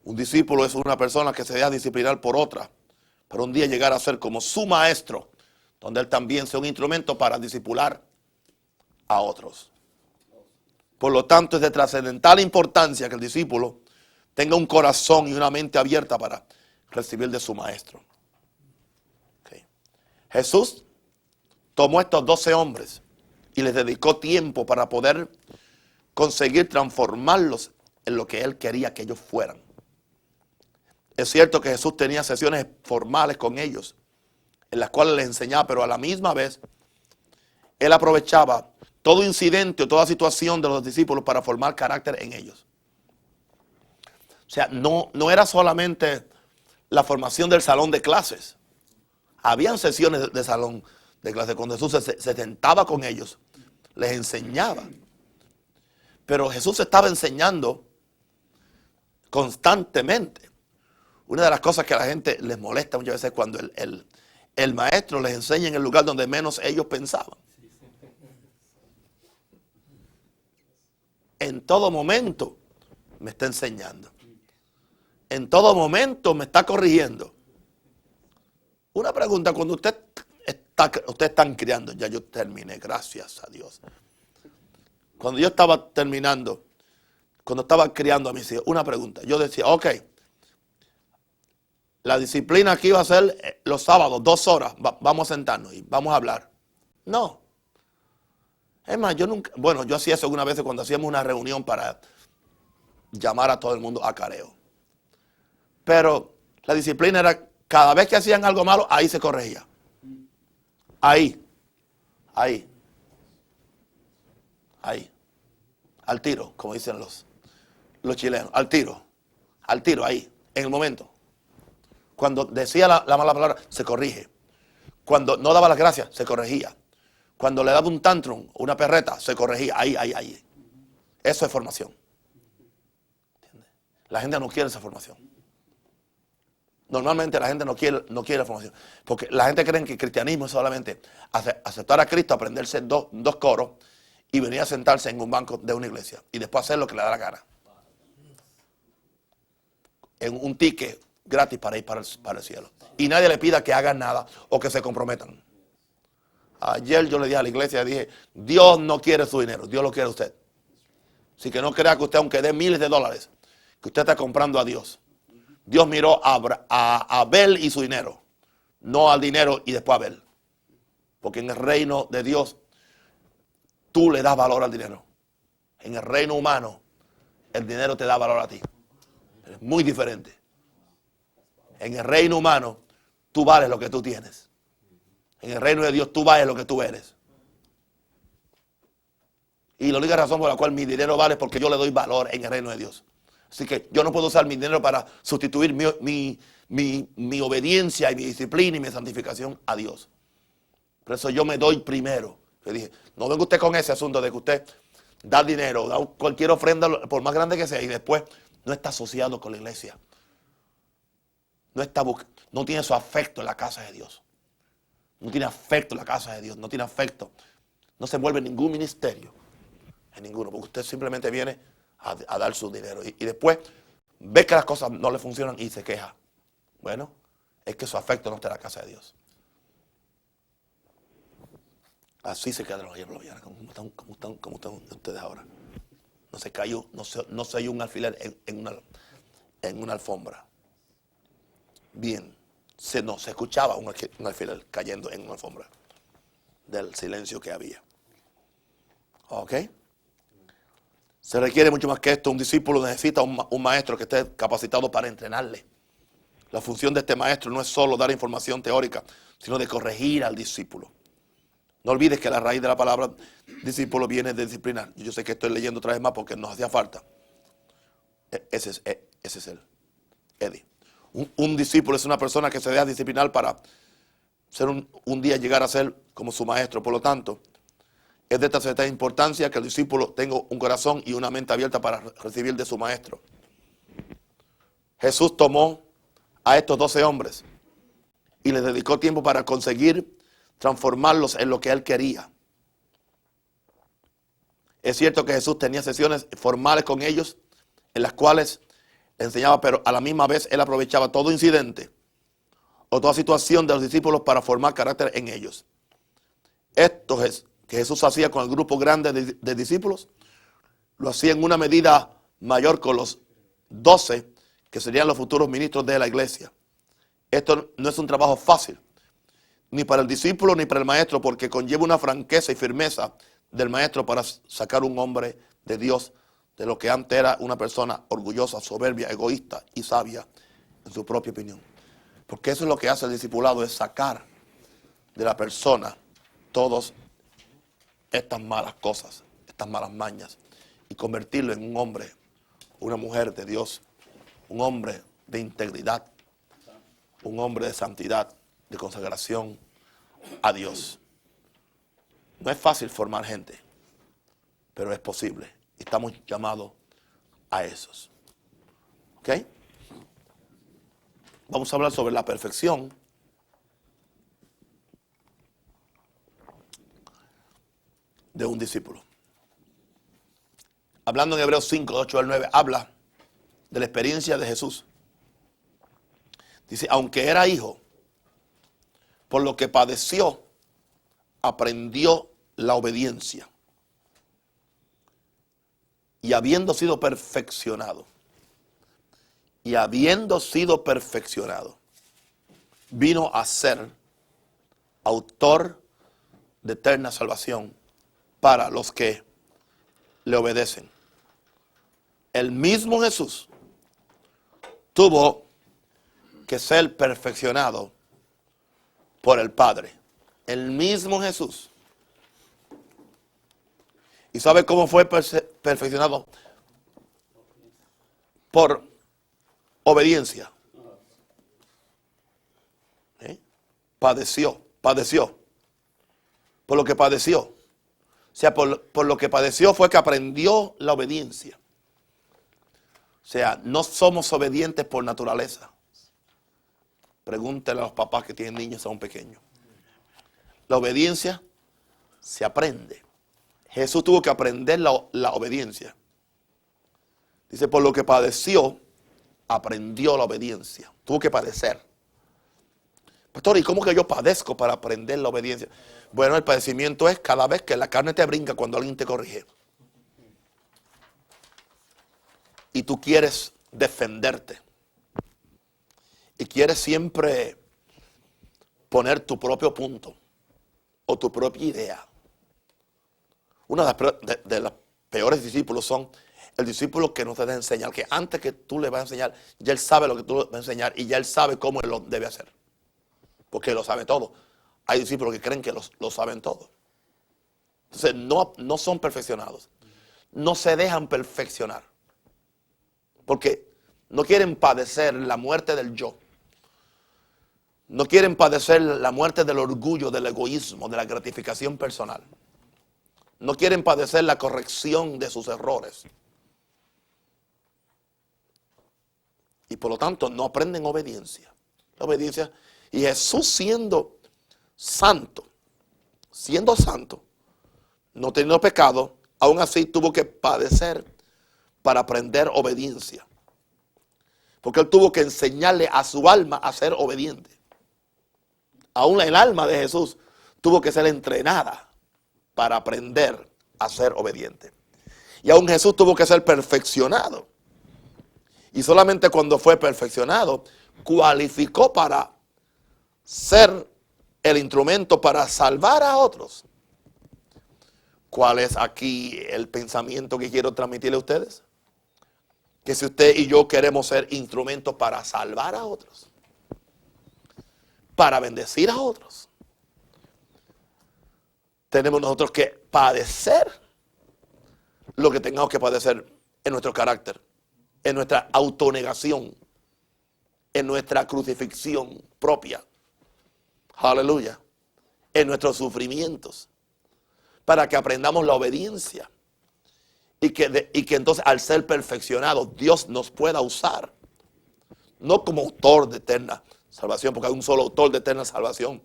Un discípulo es una persona que se deja disciplinar por otra, para un día llegar a ser como su maestro, donde él también sea un instrumento para discipular a otros. Por lo tanto, es de trascendental importancia que el discípulo tenga un corazón y una mente abierta para recibir de su maestro. Okay. Jesús tomó estos 12 hombres y les dedicó tiempo para poder conseguir transformarlos en lo que él quería que ellos fueran. Es cierto que Jesús tenía sesiones formales con ellos, en las cuales les enseñaba, pero a la misma vez, él aprovechaba todo incidente o toda situación de los discípulos para formar carácter en ellos. O sea, no era solamente la formación del salón de clases. Habían sesiones de salón de clases cuando Jesús se sentaba con ellos, les enseñaba. Pero Jesús estaba enseñando constantemente. Una de las cosas que a la gente les molesta muchas veces es cuando el maestro les enseña en el lugar donde menos ellos pensaban. En todo momento me está enseñando. en todo momento me está corrigiendo. Una pregunta, cuando ustedes están criando, ya yo terminé, gracias a Dios. Cuando yo estaba terminando, cuando estaba criando a mis hijos, una pregunta, yo decía, ok, la disciplina aquí va a ser los sábados, 2 horas, vamos a sentarnos y vamos a hablar. No. Es más, yo nunca, bueno, yo hacía eso algunas veces cuando hacíamos una reunión para llamar a todo el mundo a careo. Pero la disciplina era, cada vez que hacían algo malo, ahí se corregía. Ahí. Al tiro, como dicen los chilenos. Al tiro, ahí, en el momento. Cuando decía la mala palabra, se corrige. Cuando no daba las gracias, se corregía. Cuando le daba un tantrum, una perreta, se corregía. Ahí. Eso es formación. ¿Entiendes? La gente no quiere esa formación. Normalmente la gente no quiere formación. Porque la gente cree que el cristianismo es solamente aceptar a Cristo, aprenderse dos coros y venir a sentarse en un banco de una iglesia. Y después hacer lo que le da la gana. En un ticket gratis para ir para el cielo. Y nadie le pida que hagan nada o que se comprometan. Ayer yo le dije a la iglesia, dije, Dios no quiere su dinero, Dios lo quiere a usted. Así que no crea que usted, aunque dé miles de dólares, que usted está comprando a Dios. Dios miró a Abel y su dinero, no al dinero y después a Abel. Porque en el reino de Dios, tú le das valor al dinero. En el reino humano, el dinero te da valor a ti. Es muy diferente. En el reino humano, tú vales lo que tú tienes. En el reino de Dios, tú vales lo que tú eres. Y la única razón por la cual mi dinero vale es porque yo le doy valor en el reino de Dios. Así que yo no puedo usar mi dinero para sustituir mi obediencia y mi disciplina y mi santificación a Dios. Por eso yo me doy primero. Le dije, no venga usted con ese asunto de que usted da dinero, da cualquier ofrenda, por más grande que sea, y después no está asociado con la iglesia. No tiene su afecto en la casa de Dios. No tiene afecto en la casa de Dios. No tiene afecto. No se envuelve en ningún ministerio. En ninguno. Porque usted simplemente viene a dar su dinero. Y después ve que las cosas no le funcionan y se queja. Bueno, es que su afecto no está en la casa de Dios. Así se quedan los ejemplos. Como están ustedes ahora. No se cayó, no se halló un alfiler en una alfombra. Bien, se escuchaba un alfiler cayendo en una alfombra del silencio que había. ¿Ok? Se requiere mucho más que esto. Un discípulo necesita un maestro que esté capacitado para entrenarle. La función de este maestro no es solo dar información teórica, sino de corregir al discípulo. No olvides que la raíz de la palabra discípulo viene de disciplinar. Yo sé que estoy leyendo otra vez más porque nos hacía falta. Ese es él, Eddie. Un discípulo es una persona que se deja disciplinar para ser un día llegar a ser como su maestro. Por lo tanto, es de esta importancia que el discípulo tenga un corazón y una mente abierta para recibir de su maestro. Jesús tomó a estos 12 hombres y les dedicó tiempo para conseguir transformarlos en lo que él quería. Es cierto que Jesús tenía sesiones formales con ellos en las cuales enseñaba, pero a la misma vez él aprovechaba todo incidente o toda situación de los discípulos para formar carácter en ellos. Esto que Jesús hacía con el grupo grande de discípulos, lo hacía en una medida mayor con los 12 que serían los futuros ministros de la iglesia. Esto no es un trabajo fácil, ni para el discípulo ni para el maestro, porque conlleva una franqueza y firmeza del maestro para sacar un hombre de Dios de lo que antes era una persona orgullosa, soberbia, egoísta y sabia en su propia opinión. Porque eso es lo que hace el discipulado, es sacar de la persona todas estas malas cosas, estas malas mañas, y convertirlo en un hombre, una mujer de Dios, un hombre de integridad, un hombre de santidad, de consagración a Dios. No es fácil formar gente, pero es posible. Estamos llamados a esos. ¿Ok? Vamos a hablar sobre la perfección de un discípulo. Hablando en Hebreos 5, 8 al 9, habla de la experiencia de Jesús Dice, aunque era hijo, por lo que padeció, aprendió la obediencia. Y habiendo sido perfeccionado, vino a ser autor de eterna salvación para los que le obedecen. El mismo Jesús tuvo que ser perfeccionado por el Padre. El mismo Jesús. ¿Y sabe cómo fue perfeccionado? Por obediencia. Padeció. Por lo que padeció. O sea, por lo que padeció fue que aprendió la obediencia. O sea, no somos obedientes por naturaleza. Pregúntele a los papás que tienen niños aún pequeños. La obediencia se aprende. Jesús tuvo que aprender la obediencia. Dice, por lo que padeció, aprendió la obediencia. Tuvo que padecer. Pastor, ¿y cómo que yo padezco para aprender la obediencia? Bueno, el padecimiento es cada vez que la carne te brinca cuando alguien te corrige. Y tú quieres defenderte. Y quieres siempre poner tu propio punto o tu propia idea. Uno de los peores discípulos son el discípulo que no te debe enseñar, que antes que tú le vas a enseñar, ya él sabe lo que tú le vas a enseñar y ya él sabe cómo él lo debe hacer. Porque él lo sabe todo. Hay discípulos que creen que lo saben todo. Entonces no son perfeccionados. No se dejan perfeccionar. Porque no quieren padecer la muerte del yo. No quieren padecer la muerte del orgullo, del egoísmo, de la gratificación personal. No quieren padecer la corrección de sus errores. Y por lo tanto no aprenden obediencia. La obediencia. Y Jesús siendo santo, no teniendo pecado, aún así tuvo que padecer para aprender obediencia. Porque él tuvo que enseñarle a su alma a ser obediente. Aún el alma de Jesús tuvo que ser entrenada para aprender a ser obediente. Y aún Jesús tuvo que ser perfeccionado. Y solamente cuando fue perfeccionado, cualificó para ser el instrumento para salvar a otros. ¿Cuál es aquí el pensamiento que quiero transmitirle a ustedes? Que si usted y yo queremos ser instrumentos para salvar a otros, para bendecir a otros, tenemos nosotros que padecer lo que tengamos que padecer en nuestro carácter, en nuestra autonegación, en nuestra crucifixión propia. Aleluya. En nuestros sufrimientos. Para que aprendamos la obediencia. Y que entonces al ser perfeccionados Dios nos pueda usar. No como autor de eterna salvación, porque hay un solo autor de eterna salvación.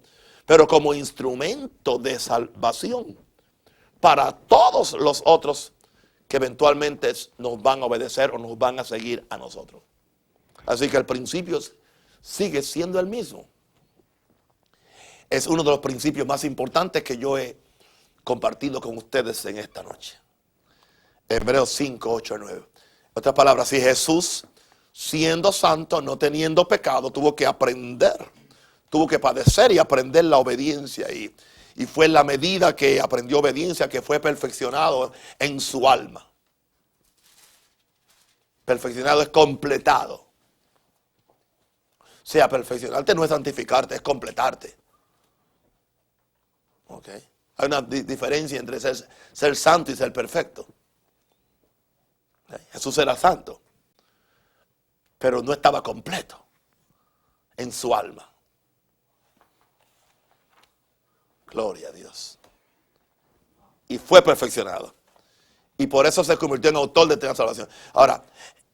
Pero como instrumento de salvación. Para todos los otros que eventualmente nos van a obedecer o nos van a seguir a nosotros. Así que el principio sigue siendo el mismo. Es uno de los principios más importantes que yo he compartido con ustedes en esta noche. Hebreos 5, 8 y 9. En otras palabras, si Jesús, siendo santo, no teniendo pecado, tuvo que aprender, tuvo que padecer y aprender la obediencia. Y fue en la medida que aprendió obediencia que fue perfeccionado en su alma. Perfeccionado es completado. O sea, perfeccionarte no es santificarte, es completarte. Okay. Hay una diferencia entre ser santo y ser perfecto. Jesús era santo, pero no estaba completo en su alma. Gloria a Dios. Y fue perfeccionado. Y por eso se convirtió en autor de eterna salvación. Ahora,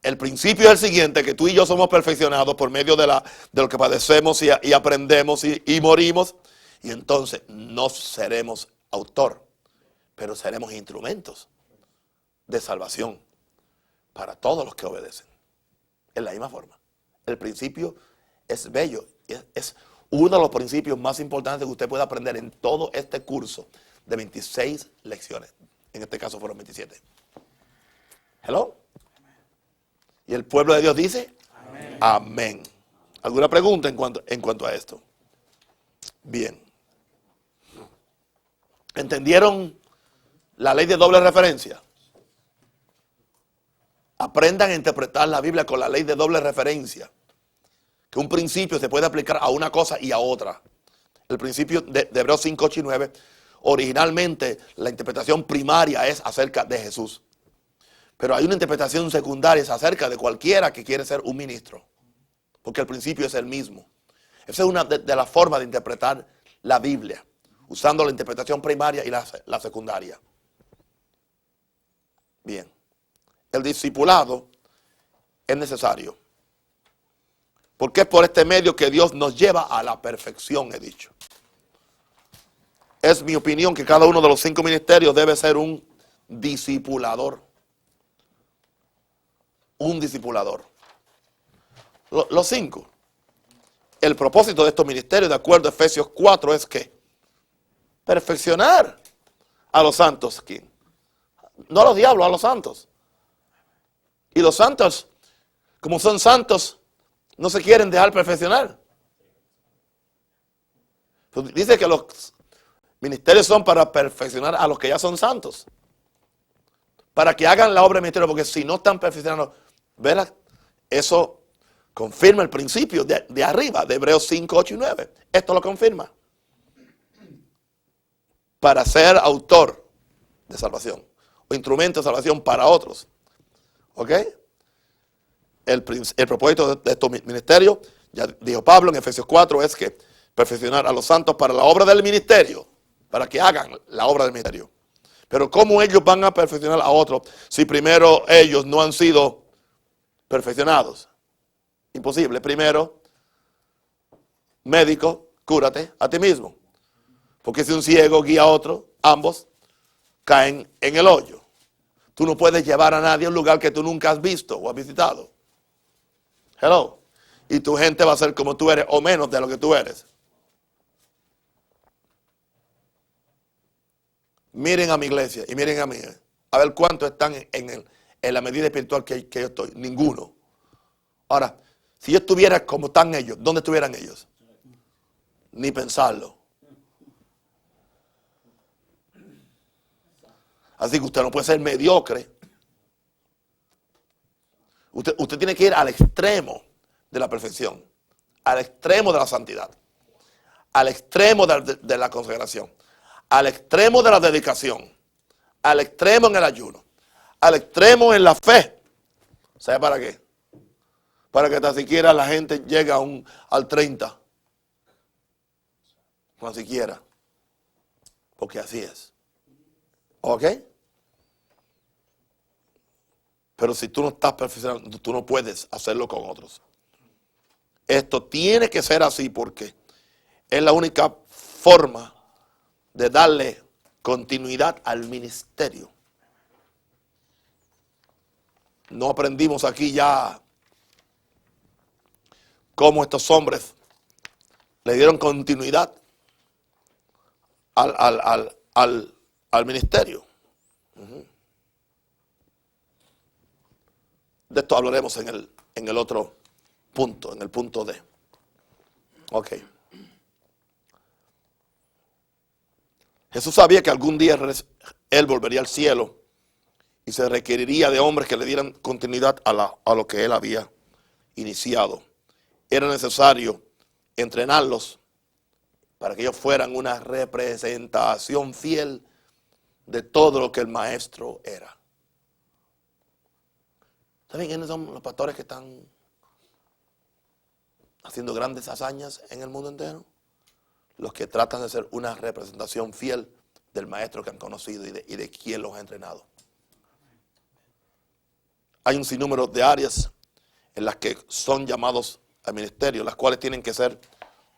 el principio es el siguiente, que tú y yo somos perfeccionados por medio de lo que padecemos y aprendemos y morimos. Y entonces no seremos autor, pero seremos instrumentos de salvación para todos los que obedecen. En la misma forma. El principio es bello. Es uno de los principios más importantes que usted puede aprender en todo este curso de 26 lecciones. En este caso fueron 27. Hello. Y el pueblo de Dios dice, amén. Amén. ¿Alguna pregunta en cuanto a esto? Bien. ¿Entendieron la ley de doble referencia? Aprendan a interpretar la Biblia con la ley de doble referencia. Que un principio se puede aplicar a una cosa y a otra. El principio de Hebreos 5, 8 y 9, originalmente la interpretación primaria es acerca de Jesús. Pero hay una interpretación secundaria, es acerca de cualquiera que quiere ser un ministro. Porque el principio es el mismo. Esa es una de las formas de interpretar la Biblia, usando la interpretación primaria y la secundaria. Bien. El discipulado es necesario. Porque es por este medio que Dios nos lleva a la perfección, he dicho. Es mi opinión que cada uno de los 5 ministerios debe ser un discipulador. Un discipulador. Los 5. El propósito de estos ministerios, de acuerdo a Efesios 4, es que perfeccionar a los santos. ¿Quién? No a los diablos, a los santos. Y los santos, como son santos, no se quieren dejar perfeccionar. Pues dice que los ministerios son para perfeccionar a los que ya son santos. Para que hagan la obra del ministerio, porque si no están perfeccionando, ¿verdad? Eso confirma el principio de arriba, de Hebreos 5, 8 y 9. Esto lo confirma. Para ser autor de salvación, o instrumento de salvación para otros. ¿Ok? El propósito de estos ministerios, ya dijo Pablo en Efesios 4, es que perfeccionar a los santos para la obra del ministerio, para que hagan la obra del ministerio. Pero ¿cómo ellos van a perfeccionar a otros si primero ellos no han sido perfeccionados? Imposible. Primero, médico, cúrate a ti mismo. Porque si un ciego guía a otro, ambos caen en el hoyo. Tú no puedes llevar a nadie a un lugar que tú nunca has visto o has visitado. Hello. Y tu gente va a ser como tú eres o menos de lo que tú eres. Miren a mi iglesia y miren a mí. A ver cuántos están en la medida espiritual que yo estoy. Ninguno. Ahora, si yo estuviera como están ellos, ¿dónde estuvieran ellos? Ni pensarlo. Así que usted no puede ser mediocre. Usted tiene que ir al extremo de la perfección, al extremo de la santidad, al extremo de la consagración, al extremo de la dedicación, al extremo en el ayuno, al extremo en la fe. ¿Sabe para qué? Para que tan siquiera la gente llegue al 30. Tan siquiera. Porque así es. ¿Ok? Pero si tú no estás perfeccionando, tú no puedes hacerlo con otros. Esto tiene que ser así porque es la única forma de darle continuidad al ministerio. No aprendimos aquí ya cómo estos hombres le dieron continuidad al ministerio. De esto hablaremos en el otro punto, en el punto D. Ok. Jesús sabía que algún día Él volvería al cielo y se requeriría de hombres que le dieran continuidad a lo que Él había iniciado. Era necesario entrenarlos para que ellos fueran una representación fiel de todo lo que el Maestro era. ¿Saben quiénes son los pastores que están haciendo grandes hazañas en el mundo entero? Los que tratan de ser una representación fiel del maestro que han conocido y de quien los ha entrenado. Hay un sinnúmero de áreas en las que son llamados al ministerio, las cuales tienen que ser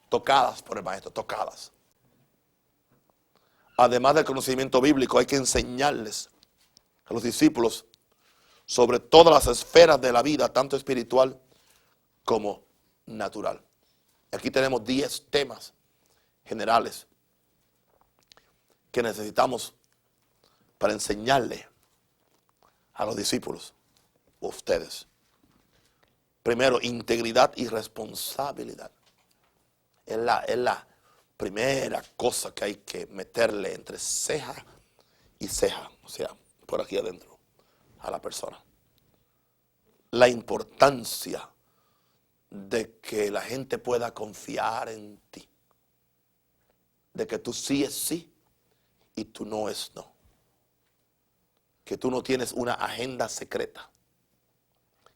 tocadas por el maestro, tocadas. Además del conocimiento bíblico, hay que enseñarles a los discípulos sobre todas las esferas de la vida, tanto espiritual como natural. Aquí tenemos 10 temas generales que necesitamos para enseñarle a los discípulos, a ustedes. Primero, integridad y responsabilidad. Es la primera cosa que hay que meterle entre ceja y ceja, o sea, por aquí adentro, a la persona. La importancia de que la gente pueda confiar en ti. De que tú sí es sí y tú no es no. Que tú no tienes una agenda secreta.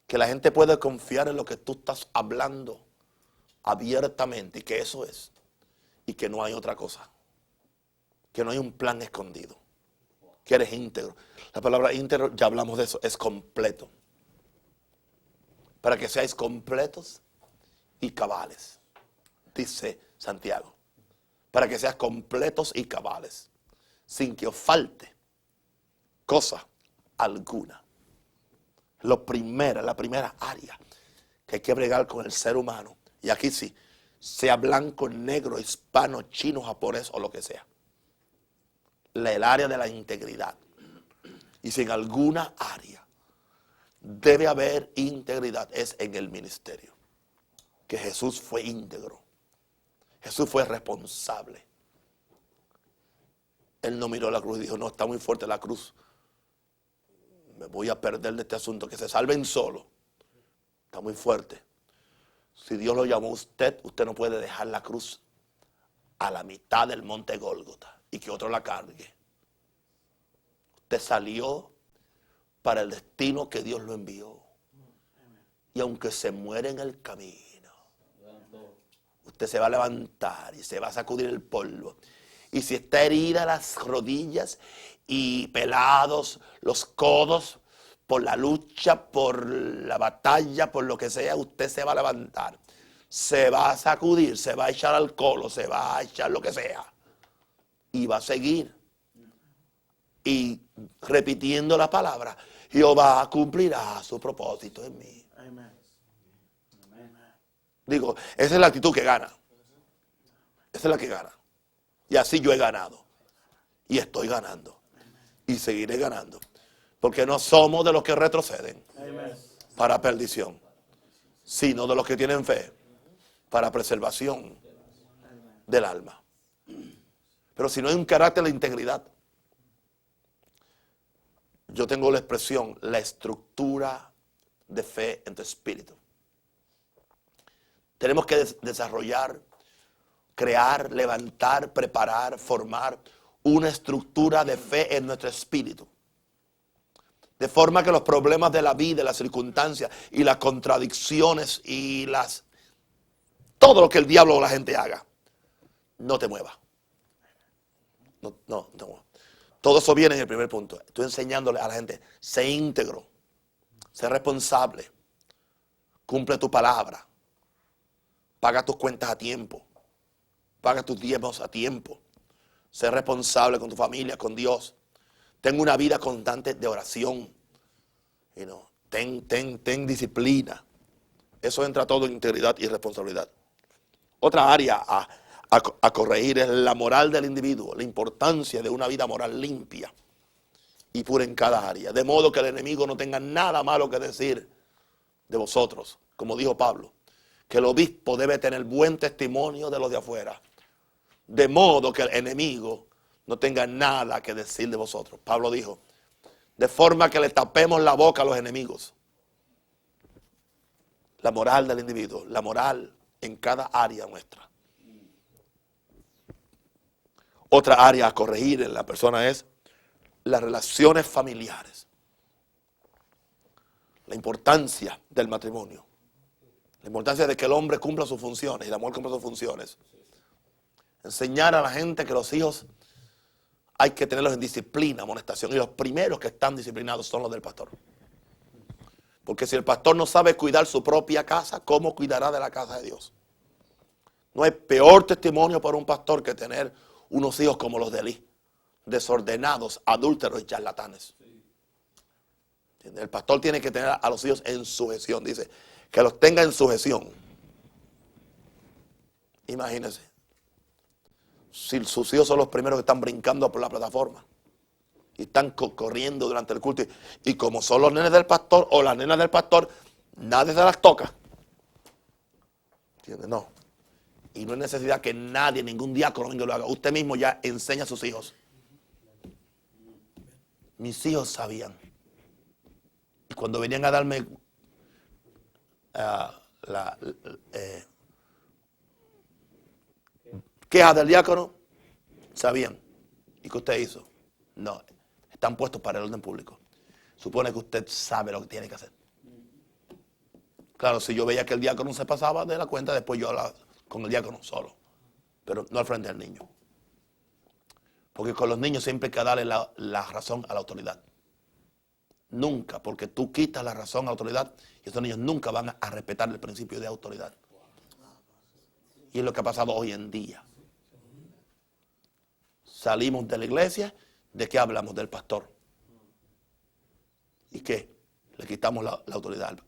Que la gente puede confiar en lo que tú estás hablando abiertamente y que eso es. Y que no hay otra cosa. Que no hay un plan escondido. Que eres íntegro. La palabra íntegro, ya hablamos de eso, es completo. Para que seáis completos y cabales, dice Santiago. Para que seas completos y cabales, sin que os falte cosa alguna. La primera área que hay que bregar con el ser humano, y aquí sí, sea blanco, negro, hispano, chino, japonés o lo que sea. El área de la integridad. Y si en alguna área debe haber integridad, es en el ministerio. Que Jesús fue íntegro. Jesús fue responsable. Él no miró la cruz y dijo, no, está muy fuerte la cruz. Me voy a perder de este asunto, que se salven solo. Está muy fuerte. Si Dios lo llamó a usted, usted no puede dejar la cruz a la mitad del monte Gólgota y que otro la cargue. Usted salió para el destino que Dios lo envió. Y aunque se muere en el camino, usted se va a levantar y se va a sacudir el polvo. Y si está herida las rodillas y pelados los codos por la lucha, por la batalla, por lo que sea, usted se va a levantar. Se va a sacudir, se va a echar alcohol, se va a echar lo que sea. Y va a seguir. Y repitiendo la palabra, Jehová cumplirá su propósito en mí. Digo, esa es la actitud que gana. Esa es la que gana. Y así yo he ganado. Y estoy ganando. Y seguiré ganando. Porque no somos de los que retroceden para perdición, sino de los que tienen fe para preservación del alma. Pero si no hay un carácter de integridad, yo tengo la expresión, la estructura de fe en tu espíritu. Tenemos que desarrollar, crear, levantar, preparar, formar una estructura de fe en nuestro espíritu. De forma que los problemas de la vida, las circunstancias y las contradicciones y todo lo que el diablo o la gente haga, no te mueva. No. Todo eso viene en el primer punto. Estoy enseñándole a la gente, sé íntegro, sé responsable, cumple tu palabra, paga tus cuentas a tiempo, paga tus diezmos a tiempo, sé responsable con tu familia, con Dios. Ten una vida constante de oración. Ten disciplina. Eso entra todo en integridad y responsabilidad. Otra área a corregir es la moral del individuo, la importancia de una vida moral limpia y pura en cada área. De modo que el enemigo no tenga nada malo que decir de vosotros. Como dijo Pablo, que el obispo debe tener buen testimonio de los de afuera. De modo que el enemigo no tenga nada que decir de vosotros. Pablo dijo, de forma que le tapemos la boca a los enemigos. La moral del individuo, la moral en cada área nuestra. Otra área a corregir en la persona es las relaciones familiares. La importancia del matrimonio. La importancia de que el hombre cumpla sus funciones y la mujer cumpla sus funciones. Enseñar a la gente que los hijos hay que tenerlos en disciplina, amonestación. Y los primeros que están disciplinados son los del pastor. Porque si el pastor no sabe cuidar su propia casa, ¿cómo cuidará de la casa de Dios? No hay peor testimonio para un pastor que tener unos hijos como los de Elí, desordenados, adúlteros y charlatanes. El pastor tiene que tener a los hijos en sujeción, dice, que los tenga en sujeción. Imagínense. Si sus hijos son los primeros que están brincando por la plataforma y están corriendo durante el culto, y como son los nenes del pastor o las nenas del pastor, nadie se las toca. ¿Entiendes? No. Y no hay necesidad que nadie, ningún diácono venga y lo haga. Usted mismo ya enseña a sus hijos. Mis hijos sabían. Y cuando venían a darme quejas del diácono, sabían. ¿Y qué usted hizo? No, están puestos para el orden público. Supone que usted sabe lo que tiene que hacer. Claro, si yo veía que el diácono se pasaba de la cuenta, después yo hablaba con el diácono solo, pero no al frente del niño. Porque con los niños siempre hay que darle la razón a la autoridad. Nunca, porque tú quitas la razón a la autoridad y esos niños nunca van a respetar el principio de autoridad. Y es lo que ha pasado hoy en día. Salimos de la iglesia, ¿de qué hablamos? Del pastor. ¿Y qué? Le quitamos la autoridad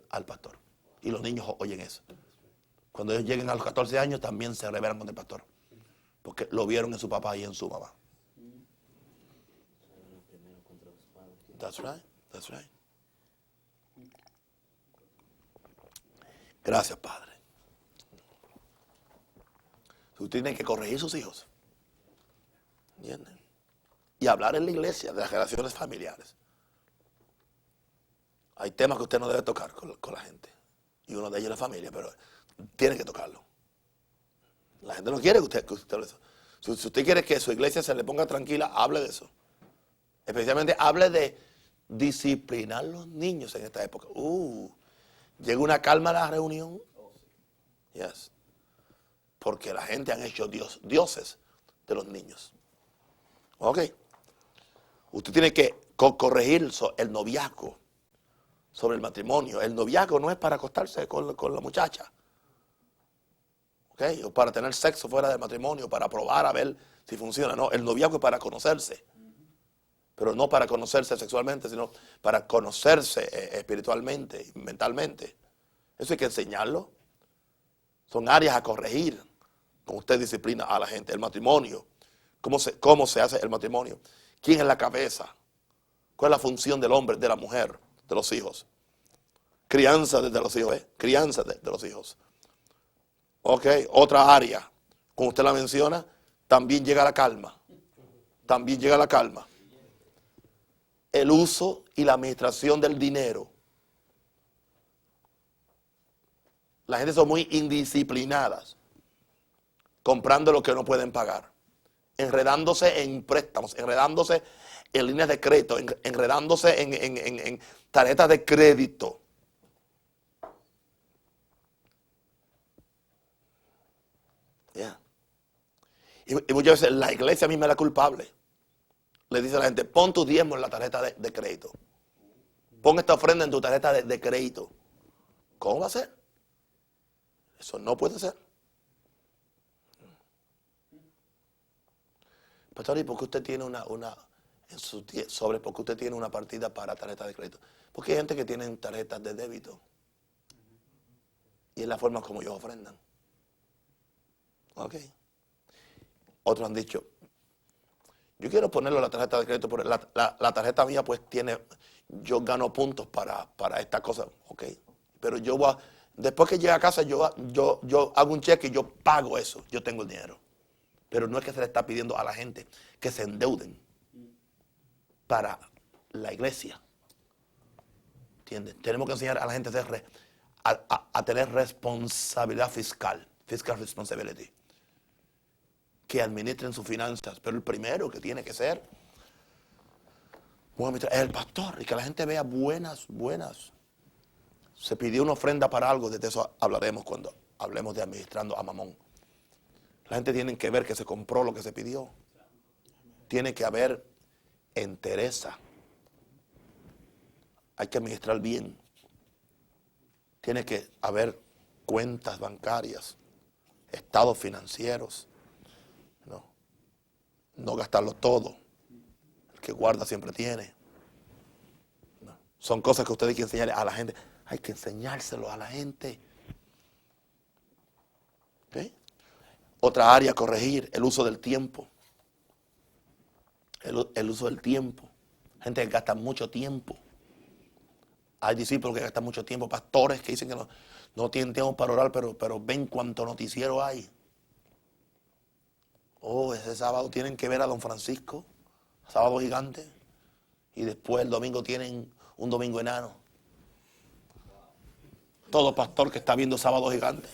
al pastor. Y los niños oyen eso. Cuando ellos lleguen a los 14 años también se rebelan con el pastor. Porque lo vieron en su papá y en su mamá. That's right. That's right. Gracias, Padre. Usted tiene que corregir a sus hijos. ¿Entienden? Y hablar en la iglesia de las relaciones familiares. Hay temas que usted no debe tocar con la gente. Y uno de ellos es la familia, pero tiene que tocarlo. La gente no quiere que usted hable de eso. Si usted quiere que su iglesia se le ponga tranquila, hable de eso. Especialmente hable de disciplinar a los niños en esta época. Llega una calma a la reunión. Yes. Porque la gente han hecho dioses de los niños. Ok. Usted tiene que corregir el noviazgo sobre el matrimonio. El noviazgo no es para acostarse con la muchacha. Ok. O para tener sexo fuera del matrimonio, para probar a ver si funciona. No, el noviazgo es para conocerse. Pero no para conocerse sexualmente, sino para conocerse espiritualmente y mentalmente. Eso hay que enseñarlo. Son áreas a corregir. Como usted disciplina a la gente. El matrimonio. ¿Cómo se hace el matrimonio? ¿Quién es la cabeza? ¿Cuál es la función del hombre, de la mujer, de los hijos? Crianza de los hijos, Crianza de los hijos. Ok, otra área. Como usted la menciona, también llega la calma. También llega la calma. El uso y la administración del dinero. La gente son muy indisciplinadas, comprando lo que no pueden pagar, enredándose en préstamos, enredándose en líneas de crédito, enredándose en tarjetas de crédito. Yeah. Y muchas veces la iglesia misma es la culpable. Le dice a la gente, pon tu diezmo en la tarjeta de crédito. Pon esta ofrenda en tu tarjeta de crédito. ¿Cómo va a ser? Eso no puede ser. Pastor, ¿y por qué usted tiene en su sobre, por qué usted tiene una partida para tarjeta de crédito? Porque hay gente que tiene tarjetas de débito. Y es la forma como ellos ofrendan. Ok. Otros han dicho, yo quiero ponerlo en la tarjeta de crédito, porque la tarjeta mía pues yo gano puntos para esta cosa, ok. Pero después que llegue a casa yo hago un cheque y yo pago eso, yo tengo el dinero. Pero no es que se le está pidiendo a la gente que se endeuden para la iglesia. ¿Entiendes? Tenemos que enseñar a la gente a tener responsabilidad fiscal responsibility. Que administren sus finanzas, pero el primero que tiene que ser es el pastor, y que la gente vea buenas. Se pidió una ofrenda para algo, de eso hablaremos cuando hablemos de administrando a Mamón. La gente tiene que ver que se compró lo que se pidió. Tiene que haber entereza. Hay que administrar bien. Tiene que haber cuentas bancarias, estados financieros. No gastarlo todo. El que guarda siempre tiene. No. Son cosas que usted hay que enseñarle a la gente. Hay que enseñárselo a la gente. ¿Okay? Otra área a corregir, el uso del tiempo. El uso del tiempo. Gente que gasta mucho tiempo. Hay discípulos que gastan mucho tiempo, pastores que dicen que no tienen tiempo para orar, pero ven cuánto noticiero hay. Oh, ese sábado tienen que ver a Don Francisco, sábado gigante, y después el domingo tienen un domingo enano. Todo pastor que está viendo sábado gigante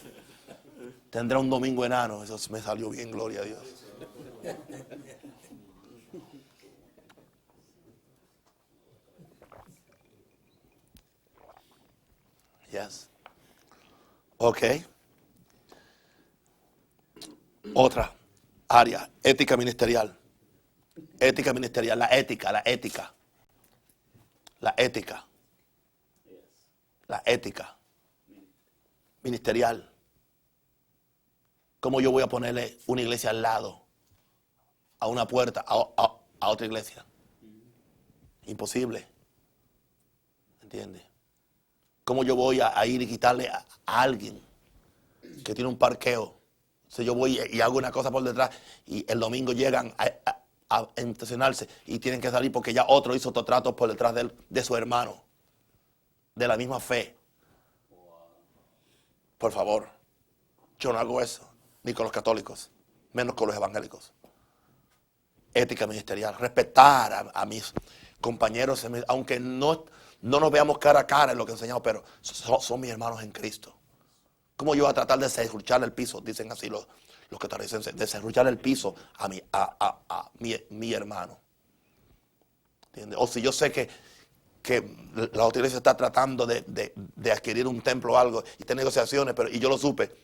tendrá un domingo enano. Eso me salió bien, gloria a Dios. Yes. Ok. Otra área, ética ministerial. Ética ministerial, la ética. La ética. Ministerial. ¿Cómo yo voy a ponerle una iglesia al lado? A una puerta, a otra iglesia. Imposible. ¿Entiendes? ¿Cómo yo voy a ir y quitarle a alguien que tiene un parqueo? Si yo voy y hago una cosa por detrás y el domingo llegan a estacionarse y tienen que salir porque ya otro hizo otro trato por detrás de su hermano, de la misma fe. Por favor, yo no hago eso, ni con los católicos, menos con los evangélicos. Ética ministerial, respetar a mis compañeros, aunque no nos veamos cara a cara en lo que enseñamos, pero son mis hermanos en Cristo. ¿Cómo yo voy a tratar de serruchar el piso? Dicen así los costarricenses, de serruchar el piso a mi hermano. ¿Entiendes? O si yo sé que la otra iglesia está tratando de adquirir un templo o algo y tiene negociaciones, y yo lo supe,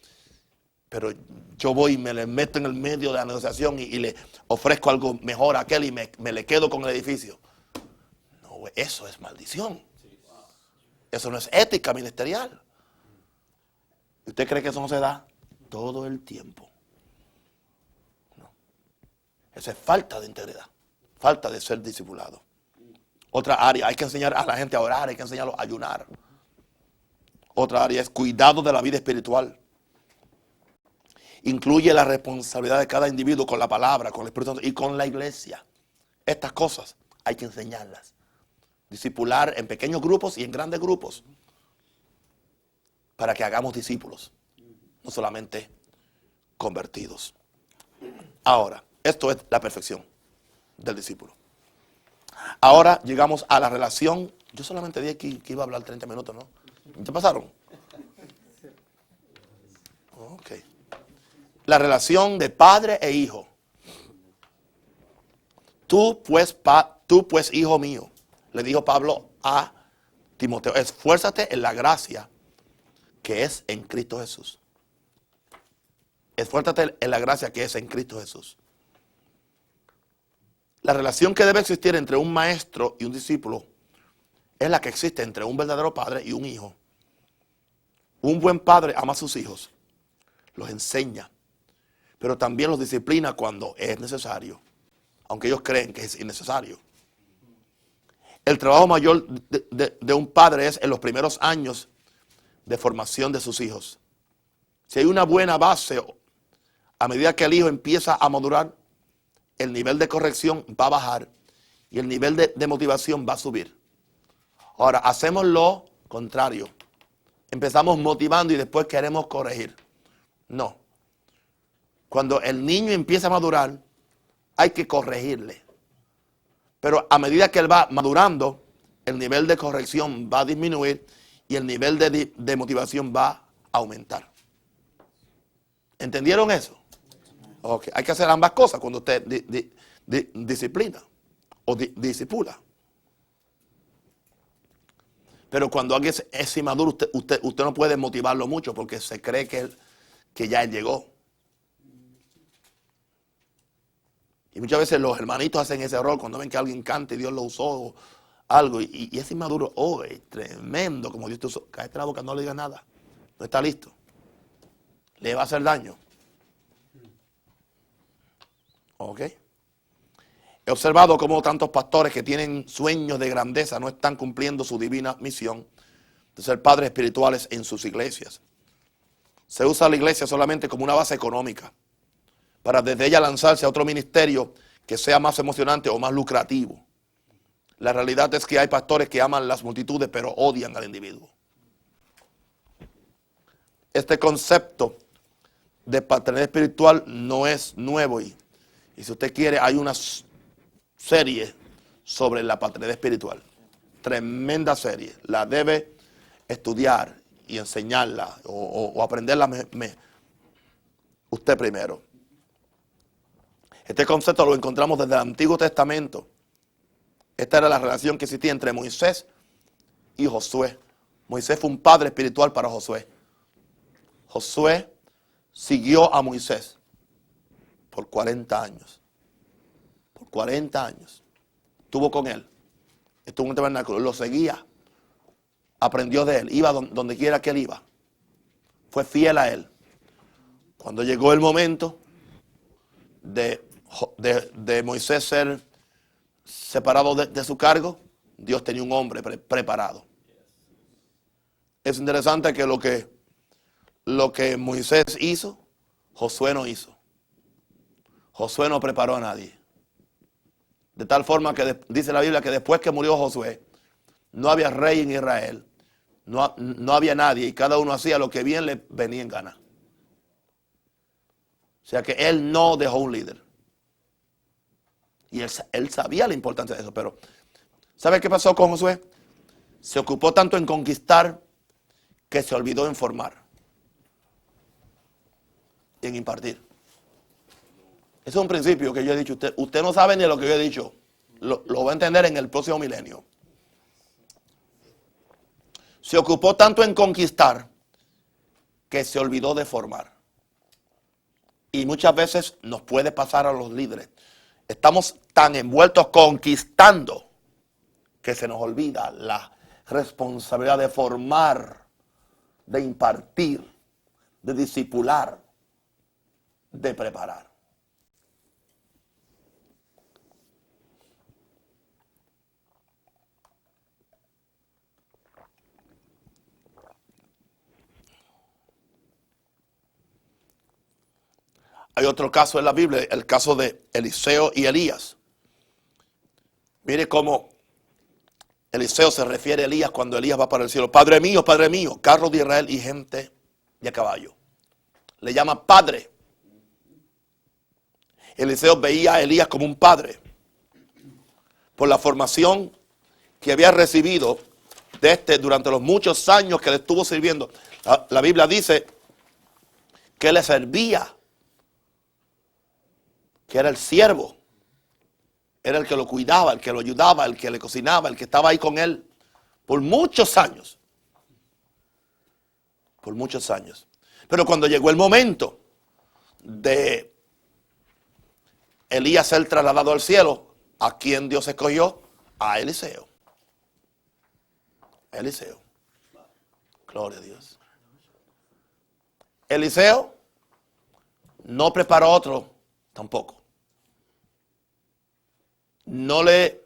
pero yo voy y me le meto en el medio de la negociación y le ofrezco algo mejor a aquel y me le quedo con el edificio. No, eso es maldición. Eso no es ética ministerial. ¿Usted cree que eso no se da? Todo el tiempo. No. Eso es falta de integridad, falta de ser discipulado. Otra área, hay que enseñar a la gente a orar, hay que enseñarlos a ayunar. Otra área es cuidado de la vida espiritual. Incluye la responsabilidad de cada individuo con la palabra, con el Espíritu Santo y con la iglesia. Estas cosas hay que enseñarlas. Discipular en pequeños grupos y en grandes grupos. Para que hagamos discípulos, no solamente convertidos. Ahora, esto es la perfección del discípulo. Ahora llegamos a la relación. Yo solamente dije que iba a hablar 30 minutos, ¿no? ¿Ya pasaron? Ok. La relación de padre e hijo. Tú pues, hijo mío, le dijo Pablo a Timoteo, esfuérzate en la gracia que es en Cristo Jesús. Esfuérzate en la gracia que es en Cristo Jesús. La relación que debe existir entre un maestro y un discípulo es la que existe entre un verdadero padre y un hijo. Un buen padre ama a sus hijos, los enseña, pero también los disciplina cuando es necesario, aunque ellos creen que es innecesario. El trabajo mayor de un padre es en los primeros años de formación de sus hijos. Si hay una buena base, a medida que el hijo empieza a madurar, el nivel de corrección va a bajar y el nivel de motivación va a subir. Ahora, hacemos lo contrario. Empezamos motivando y después queremos corregir. No. Cuando el niño empieza a madurar, hay que corregirle. Pero a medida que él va madurando, el nivel de corrección va a disminuir y el nivel de motivación va a aumentar. ¿Entendieron eso? Okay. Hay que hacer ambas cosas cuando usted disciplina o disipula. Pero cuando alguien es inmaduro, usted no puede motivarlo mucho porque se cree que ya él llegó. Y muchas veces los hermanitos hacen ese error cuando ven que alguien canta y Dios lo usó o algo. Y es inmaduro. Oh, es tremendo como Dios te usó. Cállate la boca, no le digas nada. No está listo. Le va a hacer daño. Ok. He observado cómo tantos pastores que tienen sueños de grandeza no están cumpliendo su divina misión de ser padres espirituales en sus iglesias. Se usa la iglesia solamente como una base económica. para desde ella lanzarse a otro ministerio que sea más emocionante o más lucrativo. La realidad es que hay pastores que aman las multitudes pero odian al individuo. Este concepto de paternidad espiritual no es nuevo y si usted quiere hay una serie sobre la paternidad espiritual. Tremenda serie. La debe estudiar y enseñarla o aprenderla usted primero. Este concepto lo encontramos desde el Antiguo Testamento. Esta era la relación que existía entre Moisés y Josué. Moisés fue un padre espiritual para Josué. Josué siguió a Moisés por 40 años. Por 40 años. Estuvo con él. Estuvo en un tabernáculo. Lo seguía. Aprendió de él. Iba donde quiera que él iba. Fue fiel a él. Cuando llegó el momento de Moisés ser separado de su cargo, Dios tenía un hombre preparado. Es interesante que lo que Moisés hizo, Josué no hizo. Josué no preparó a nadie. De tal forma que dice la Biblia que después que murió Josué, no había rey en Israel, no había nadie y cada uno hacía lo que bien le venía en gana. O sea que él no dejó un líder. Y él sabía la importancia de eso, pero ¿sabe qué pasó con Josué? Se ocupó tanto en conquistar que se olvidó en formar, en impartir. Ese es un principio que yo he dicho. Usted no sabe ni lo que yo he dicho. Lo va a entender en el próximo milenio. Se ocupó tanto en conquistar que se olvidó de formar. Y muchas veces nos puede pasar a los líderes. Estamos tan envueltos conquistando que se nos olvida la responsabilidad de formar, de impartir, de discipular, de preparar. Hay otro caso en la Biblia, el caso de Eliseo y Elías. Mire cómo Eliseo se refiere a Elías cuando Elías va para el cielo. Padre mío, carros de Israel y gente de a caballo. Le llama padre. Eliseo veía a Elías como un padre por la formación que había recibido de durante los muchos años que le estuvo sirviendo. La Biblia dice que le servía, que era el siervo, era el que lo cuidaba, el que lo ayudaba, el que le cocinaba, el que estaba ahí con él por muchos años. Por muchos años. Pero cuando llegó el momento de Elías ser trasladado al cielo, ¿a quién Dios escogió? A Eliseo. Eliseo. Gloria a Dios. Eliseo no preparó a otro tampoco. No le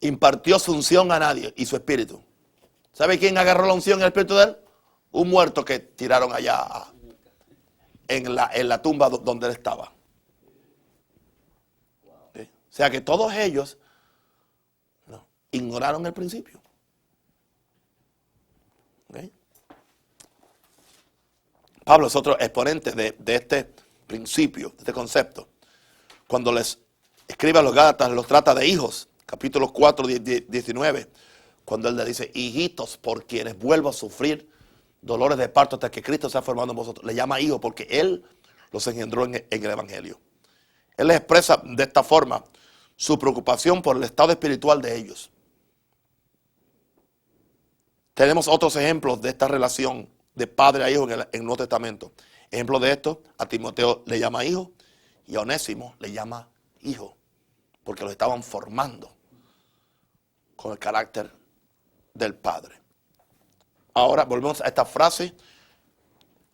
impartió su unción a nadie y su espíritu. ¿Sabe quién agarró la unción y el espíritu de él? Un muerto que tiraron allá en la tumba donde él estaba. ¿Sí? O sea que todos ellos ignoraron el principio. ¿Sí? Pablo es otro exponente de este principio, de este concepto. Cuando les escribe a los Gálatas, los trata de hijos. Capítulo 4, 19. Cuando él le dice, hijitos, por quienes vuelvo a sufrir dolores de parto hasta que Cristo se ha formado en vosotros. Le llama hijos porque él los engendró en el Evangelio. Él les expresa de esta forma su preocupación por el estado espiritual de ellos. Tenemos otros ejemplos de esta relación de padre a hijo en el Nuevo Testamento. Ejemplo de esto, a Timoteo le llama hijo y a Onésimo le llama hijo, porque lo estaban formando con el carácter del padre. Ahora volvemos a esta frase,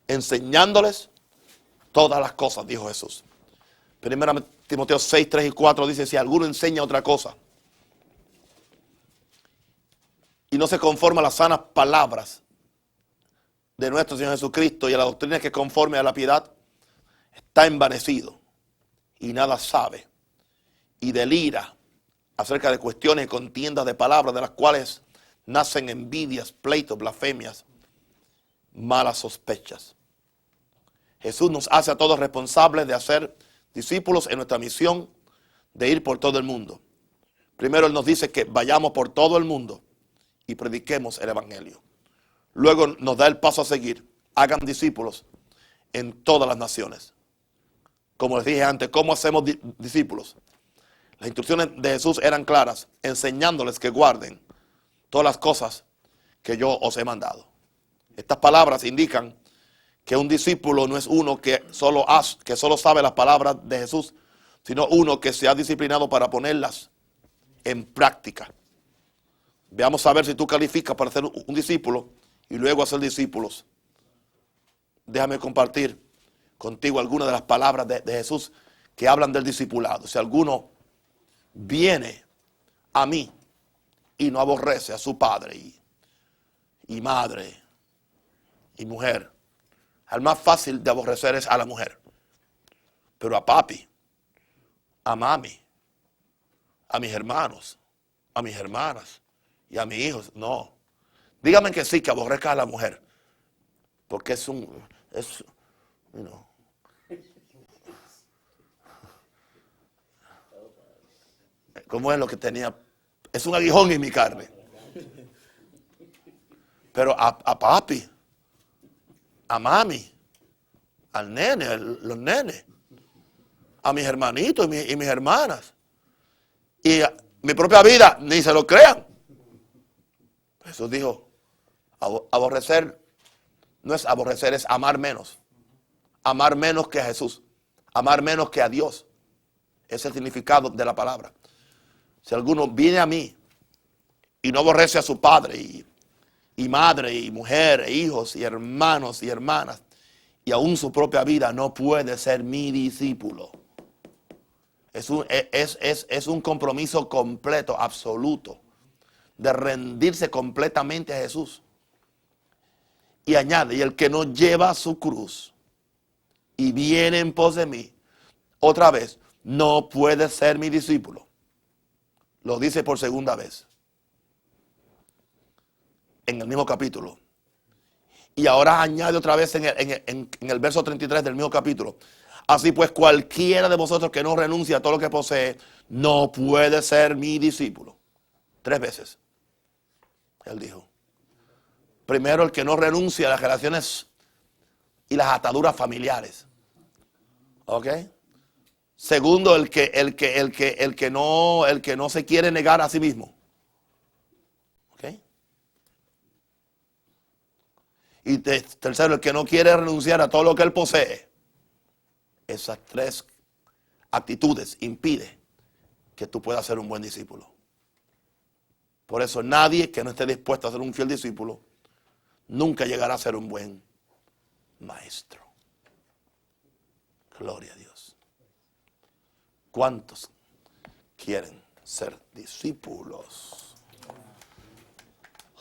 enseñándoles todas las cosas, dijo Jesús. Primero Timoteo 6, 3 y 4 dice, si alguno enseña otra cosa y no se conforma a las sanas palabras de nuestro Señor Jesucristo y a la doctrina que conforme a la piedad está envanecido y nada sabe, y delira acerca de cuestiones y contiendas de palabras, de las cuales nacen envidias, pleitos, blasfemias, malas sospechas. Jesús nos hace a todos responsables de hacer discípulos en nuestra misión de ir por todo el mundo. Primero Él nos dice que vayamos por todo el mundo y prediquemos el evangelio. Luego nos da el paso a seguir: hagan discípulos en todas las naciones. Como les dije antes, ¿cómo hacemos discípulos? Las instrucciones de Jesús eran claras, enseñándoles que guarden todas las cosas que yo os he mandado. Estas palabras indican que un discípulo no es uno que solo sabe las palabras de Jesús, sino uno que se ha disciplinado para ponerlas en práctica. Veamos a ver si tú calificas para ser un discípulo y luego hacer discípulos. Déjame compartir contigo algunas de las palabras de Jesús que hablan del discipulado. Si alguno viene a mí y no aborrece a su padre y madre y mujer, al más fácil de aborrecer es a la mujer. Pero a papi, a mami, a mis hermanos, a mis hermanas y a mis hijos, no. Dígame que sí, que aborrezca a la mujer. Porque ¿cómo es lo que tenía? Es un aguijón en mi carne. Pero a papi, a mami, al nene, los nenes, a mis hermanitos y mis hermanas, y a mi propia vida, ni se lo crean. Jesús dijo, aborrecer no es aborrecer, es amar menos. Amar menos que a Jesús, amar menos que a Dios. Ese es el significado de la palabra. Si alguno viene a mí y no aborrece a su padre y madre y mujer e hijos y hermanos y hermanas y aún su propia vida, no puede ser mi discípulo. Es un compromiso completo, absoluto, de rendirse completamente a Jesús. Y añade, y el que no lleva su cruz y viene en pos de mí, otra vez, no puede ser mi discípulo. Lo dice por segunda vez en el mismo capítulo. Y ahora añade otra vez en el verso 33 del mismo capítulo. Así pues, cualquiera de vosotros que no renuncie a todo lo que posee, no puede ser mi discípulo. 3 veces. Él dijo. Primero, el que no renuncia a las relaciones y las ataduras familiares. ¿Ok? Segundo, el que no se quiere negar a sí mismo. ¿Ok? Y tercero, el que no quiere renunciar a todo lo que él posee. Esas 3 actitudes impiden que tú puedas ser un buen discípulo. Por eso nadie que no esté dispuesto a ser un fiel discípulo nunca llegará a ser un buen maestro. Gloria a Dios. ¿Cuántos quieren ser discípulos?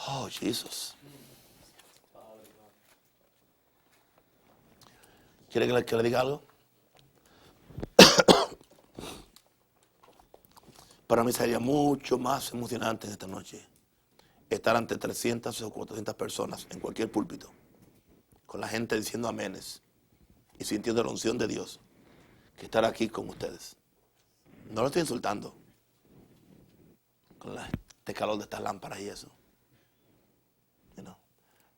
Oh, Jesús. ¿Quieren que le diga algo? Para mí sería mucho más emocionante en esta noche estar ante 300 o 400 personas en cualquier púlpito, con la gente diciendo aménes y sintiendo la unción de Dios, que estar aquí con ustedes. No lo estoy insultando con este calor de estas lámparas y eso.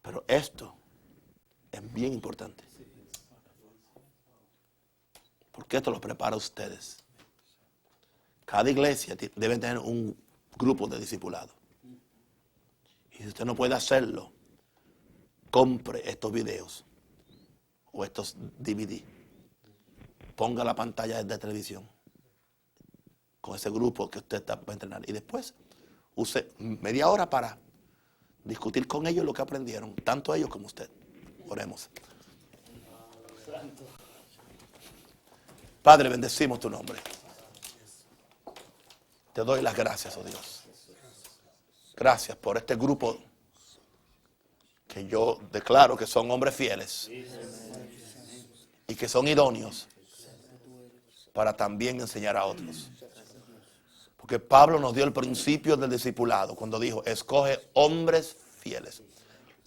Pero esto es bien importante. Porque esto lo prepara a ustedes. Cada iglesia debe tener un grupo de discipulados. Y si usted no puede hacerlo, compre estos videos o estos DVD. Ponga la pantalla de televisión con ese grupo que usted va a entrenar. Y después use media hora para discutir con ellos lo que aprendieron, tanto ellos como usted. Oremos. Padre, bendecimos tu nombre. Te doy las gracias, oh Dios. Gracias por este grupo que yo declaro que son hombres fieles y que son idóneos para también enseñar a otros. Porque Pablo nos dio el principio del discipulado cuando dijo, escoge hombres fieles.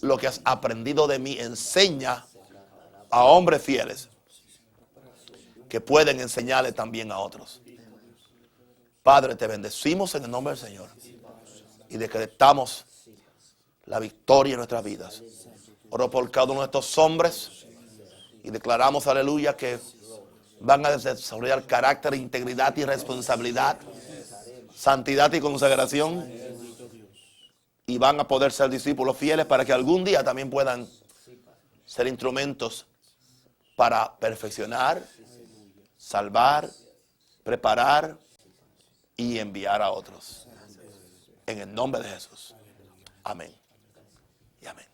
Lo que has aprendido de mí enseña a hombres fieles que pueden enseñarle también a otros. Padre, te bendecimos en el nombre del Señor y decretamos la victoria en nuestras vidas. Oro por cada uno de estos hombres y declaramos, aleluya, que van a desarrollar carácter, integridad y responsabilidad, santidad y consagración, y van a poder ser discípulos fieles para que algún día también puedan ser instrumentos para perfeccionar, salvar, preparar y enviar a otros. En el nombre de Jesús. Amén. Y amén.